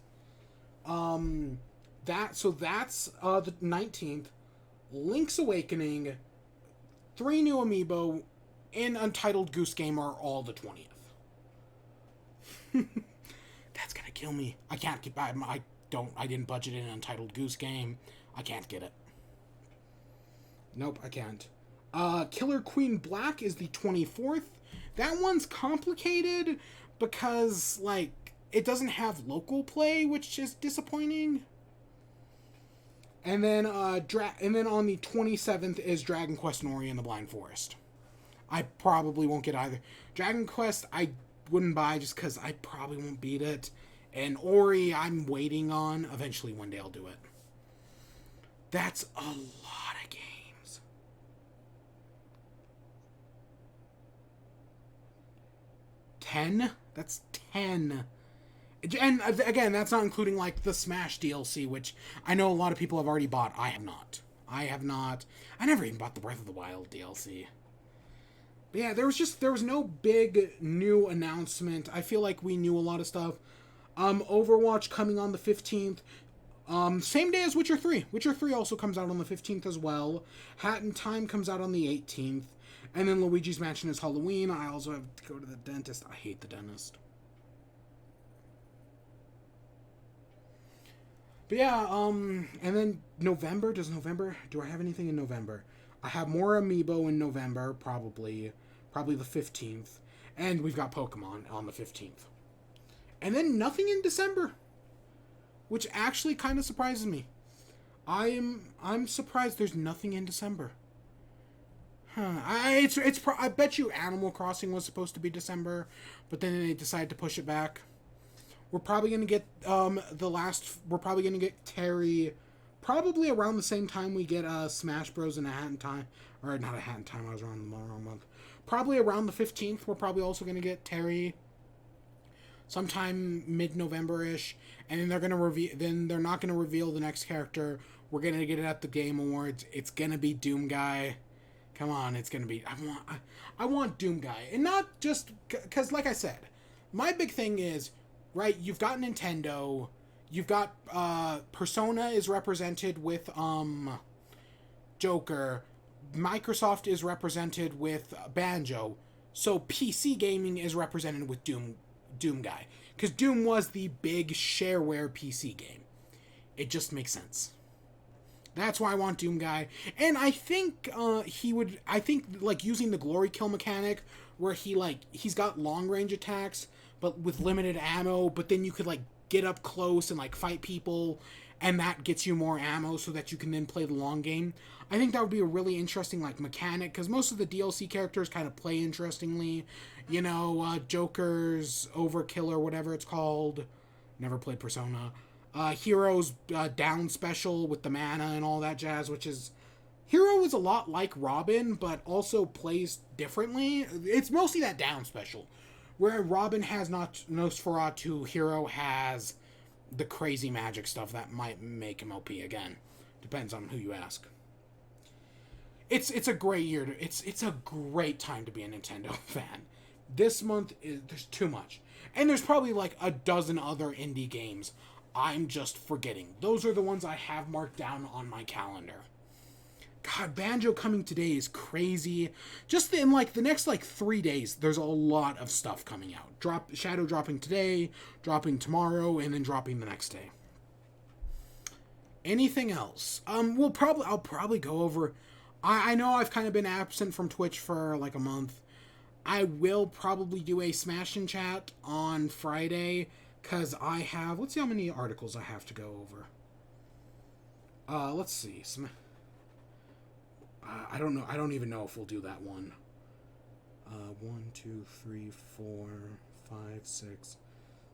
That's the 19th. Link's Awakening, 3 new amiibo, and Untitled Goose Game are all the 20th. That's gonna kill me. I can't get back. I didn't budget in an Untitled Goose Game. I can't get it. Nope, I can't. Killer Queen Black is the 24th. That one's complicated because, like, it doesn't have local play, which is disappointing. And then on the 27th is Dragon Quest and Ori and the Blind Forest. I probably won't get either. Dragon Quest, I wouldn't buy just because I probably won't beat it. And Ori, I'm waiting on. Eventually, one day I'll do it. That's a lot of games. $10? That's 10. And again, that's not including, like, the Smash DLC, which I know a lot of people have already bought. I have not. I never even bought the Breath of the Wild DLC. But yeah, there was no big new announcement. I feel like we knew a lot of stuff. Overwatch coming on the 15th. Same day as Witcher 3. Witcher 3 also comes out on the 15th as well. Hat in Time comes out on the 18th. And then Luigi's Mansion is Halloween. I also have to go to the dentist. I hate the dentist. But yeah, and then November. Do I have anything in November? I have more Amiibo in November, probably the 15th. And we've got Pokemon on the 15th. And then nothing in December, which actually kind of surprises me. I'm surprised there's nothing in December. Huh. I bet you Animal Crossing was supposed to be December, but then they decided to push it back. We're probably gonna get We're probably gonna get Terry, probably around the same time we get Smash Bros. And A Hat in Time, or not A Hat in Time. I was wrong the wrong month. Probably around the 15th. We're probably also gonna get Terry. Sometime mid-November-ish, and then they're not gonna reveal the next character. We're gonna get it at the Game Awards. It's gonna be Doom Guy. Come on, it's gonna be. I want Doom Guy, and not just because, like I said, my big thing is, right. You've got Nintendo. You've got Persona is represented with Joker. Microsoft is represented with Banjo, so PC gaming is represented with Doom Guy, because Doom was the big shareware PC game. It just makes sense. That's why I want Doom Guy. And I think like using the glory kill mechanic where he's got long range attacks but with limited ammo, but then you could like get up close and like fight people, and that gets you more ammo so that you can then play the long game. I think that would be a really interesting like mechanic, because most of the DLC characters kind of play interestingly. You know, Joker's Overkill or whatever it's called. Never played Persona. Hero's down special with the mana and all that jazz, which is... Hero is a lot like Robin, but also plays differently. It's mostly that down special. Where Robin has not Nosferatu, Hero has the crazy magic stuff that might make him OP again. Depends on who you ask. It's a great year. It's a great time to be a Nintendo fan. This month, there's too much. And there's probably like a dozen other indie games I'm just forgetting. Those are the ones I have marked down on my calendar. God, Banjo coming today is crazy. Just in like the next like 3 days, there's a lot of stuff coming out. Shadow dropping today, dropping tomorrow, and then dropping the next day. Anything else? I'll probably go over. I know I've kind of been absent from Twitch for like a month. I will probably do a Smash and Chat on Friday, because I have... Let's see how many articles I have to go over. Let's see. I don't know. I don't even know if we'll do that one. 1, 2, 3, 4, 5, 6,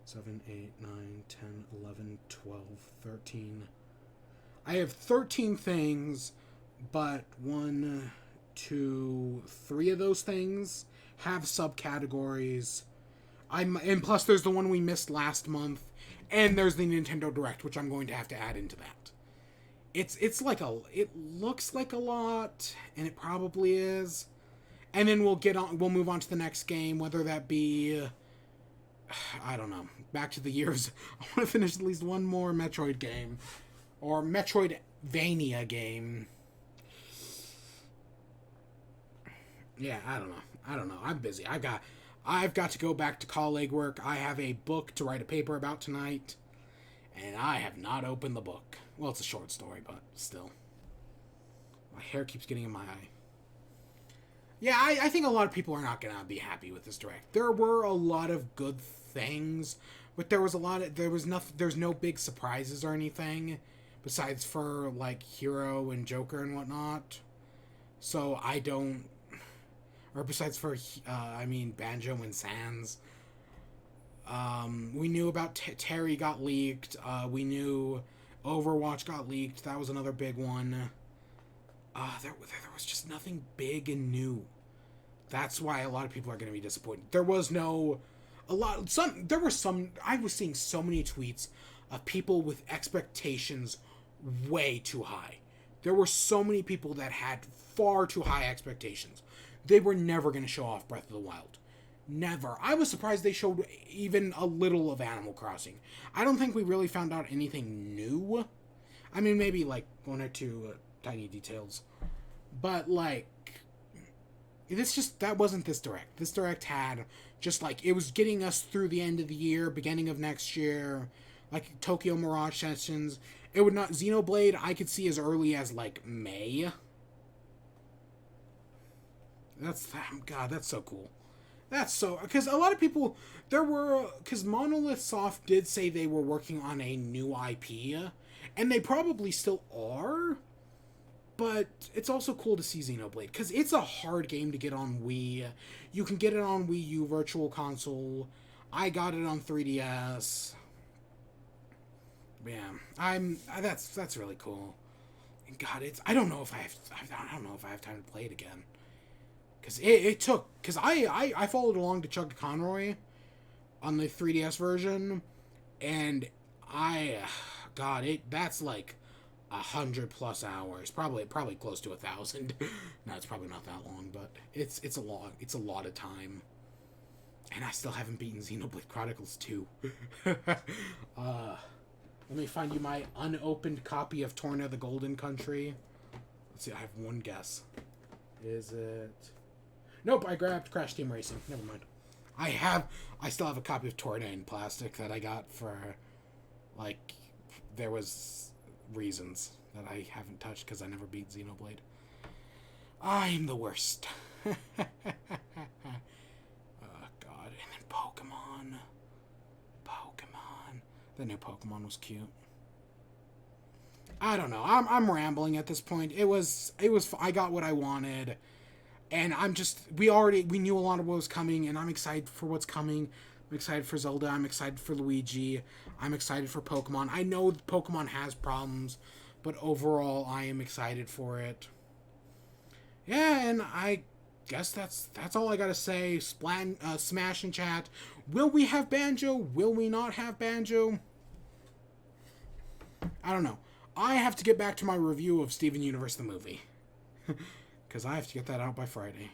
7, 8, 9, 10, 11, 12, 13. I have 13 things, but 1, 2, 3 of those things have subcategories. And plus there's the one we missed last month, and there's the Nintendo Direct, which I'm going to have to add into that. It looks like a lot, and it probably is. And then we'll move on to the next game, whether that be, I don't know, back to the years. I want to finish at least one more Metroid game, or Metroidvania game. Yeah, I don't know. I'm busy. I've got to go back to college work. I have a book to write a paper about tonight, and I have not opened the book. Well, it's a short story, but still. My hair keeps getting in my eye. Yeah, I think a lot of people are not going to be happy with this Direct. There were a lot of good things, but there's no big surprises or anything, besides for, like, Hero and Joker and whatnot. So I don't... Or besides for, Banjo and Sans. We knew about Terry got leaked. We knew Overwatch got leaked. That was another big one. There was just nothing big and new. That's why a lot of people are going to be disappointed. I was seeing so many tweets of people with expectations way too high. There were so many people that had far too high expectations. They were never going to show off Breath of the Wild. Never. I was surprised they showed even a little of Animal Crossing. I don't think we really found out anything new. I mean, maybe like 1 or 2 tiny details. But like, that wasn't this Direct. This Direct had just like, it was getting us through the end of the year, beginning of next year, like Tokyo Mirage Sessions. It would not, Xenoblade I could see as early as like May. That's so cool. That's so, because a lot of people, because Monolith Soft did say they were working on a new IP, and they probably still are, but it's also cool to see Xenoblade, because it's a hard game to get on Wii. You can get it on Wii U Virtual Console. I got it on 3DS. Yeah, that's really cool. And God, I don't know if I have time to play it again. Because I followed along to Chuck Conroy on the 3DS version, and that's like 100+ hours, probably close to 1,000. No, it's probably not that long, but it's a lot of time, and I still haven't beaten Xenoblade Chronicles 2. Let me find you my unopened copy of Torna the Golden Country. Let's see, I have one guess. Is it? Nope, I grabbed Crash Team Racing. Never mind. I still have a copy of Tornado in plastic that I got for, like, there was reasons that I haven't touched because I never beat Xenoblade. I'm the worst. Oh, God. And then Pokemon. The new Pokemon was cute. I don't know. I'm rambling at this point. I got what I wanted. And we knew a lot of what was coming, and I'm excited for what's coming. I'm excited for Zelda. I'm excited for Luigi. I'm excited for Pokemon. I know Pokemon has problems, but overall, I am excited for it. Yeah, and I guess that's all I gotta say. Smash and chat. Will we have Banjo? Will we not have Banjo? I don't know. I have to get back to my review of Steven Universe the movie. Because I have to get that out by Friday.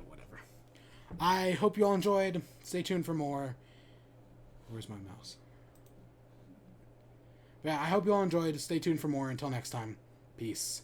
Whatever. I hope you all enjoyed. Stay tuned for more. Where's my mouse? Yeah, I hope you all enjoyed. Stay tuned for more. Until next time. Peace.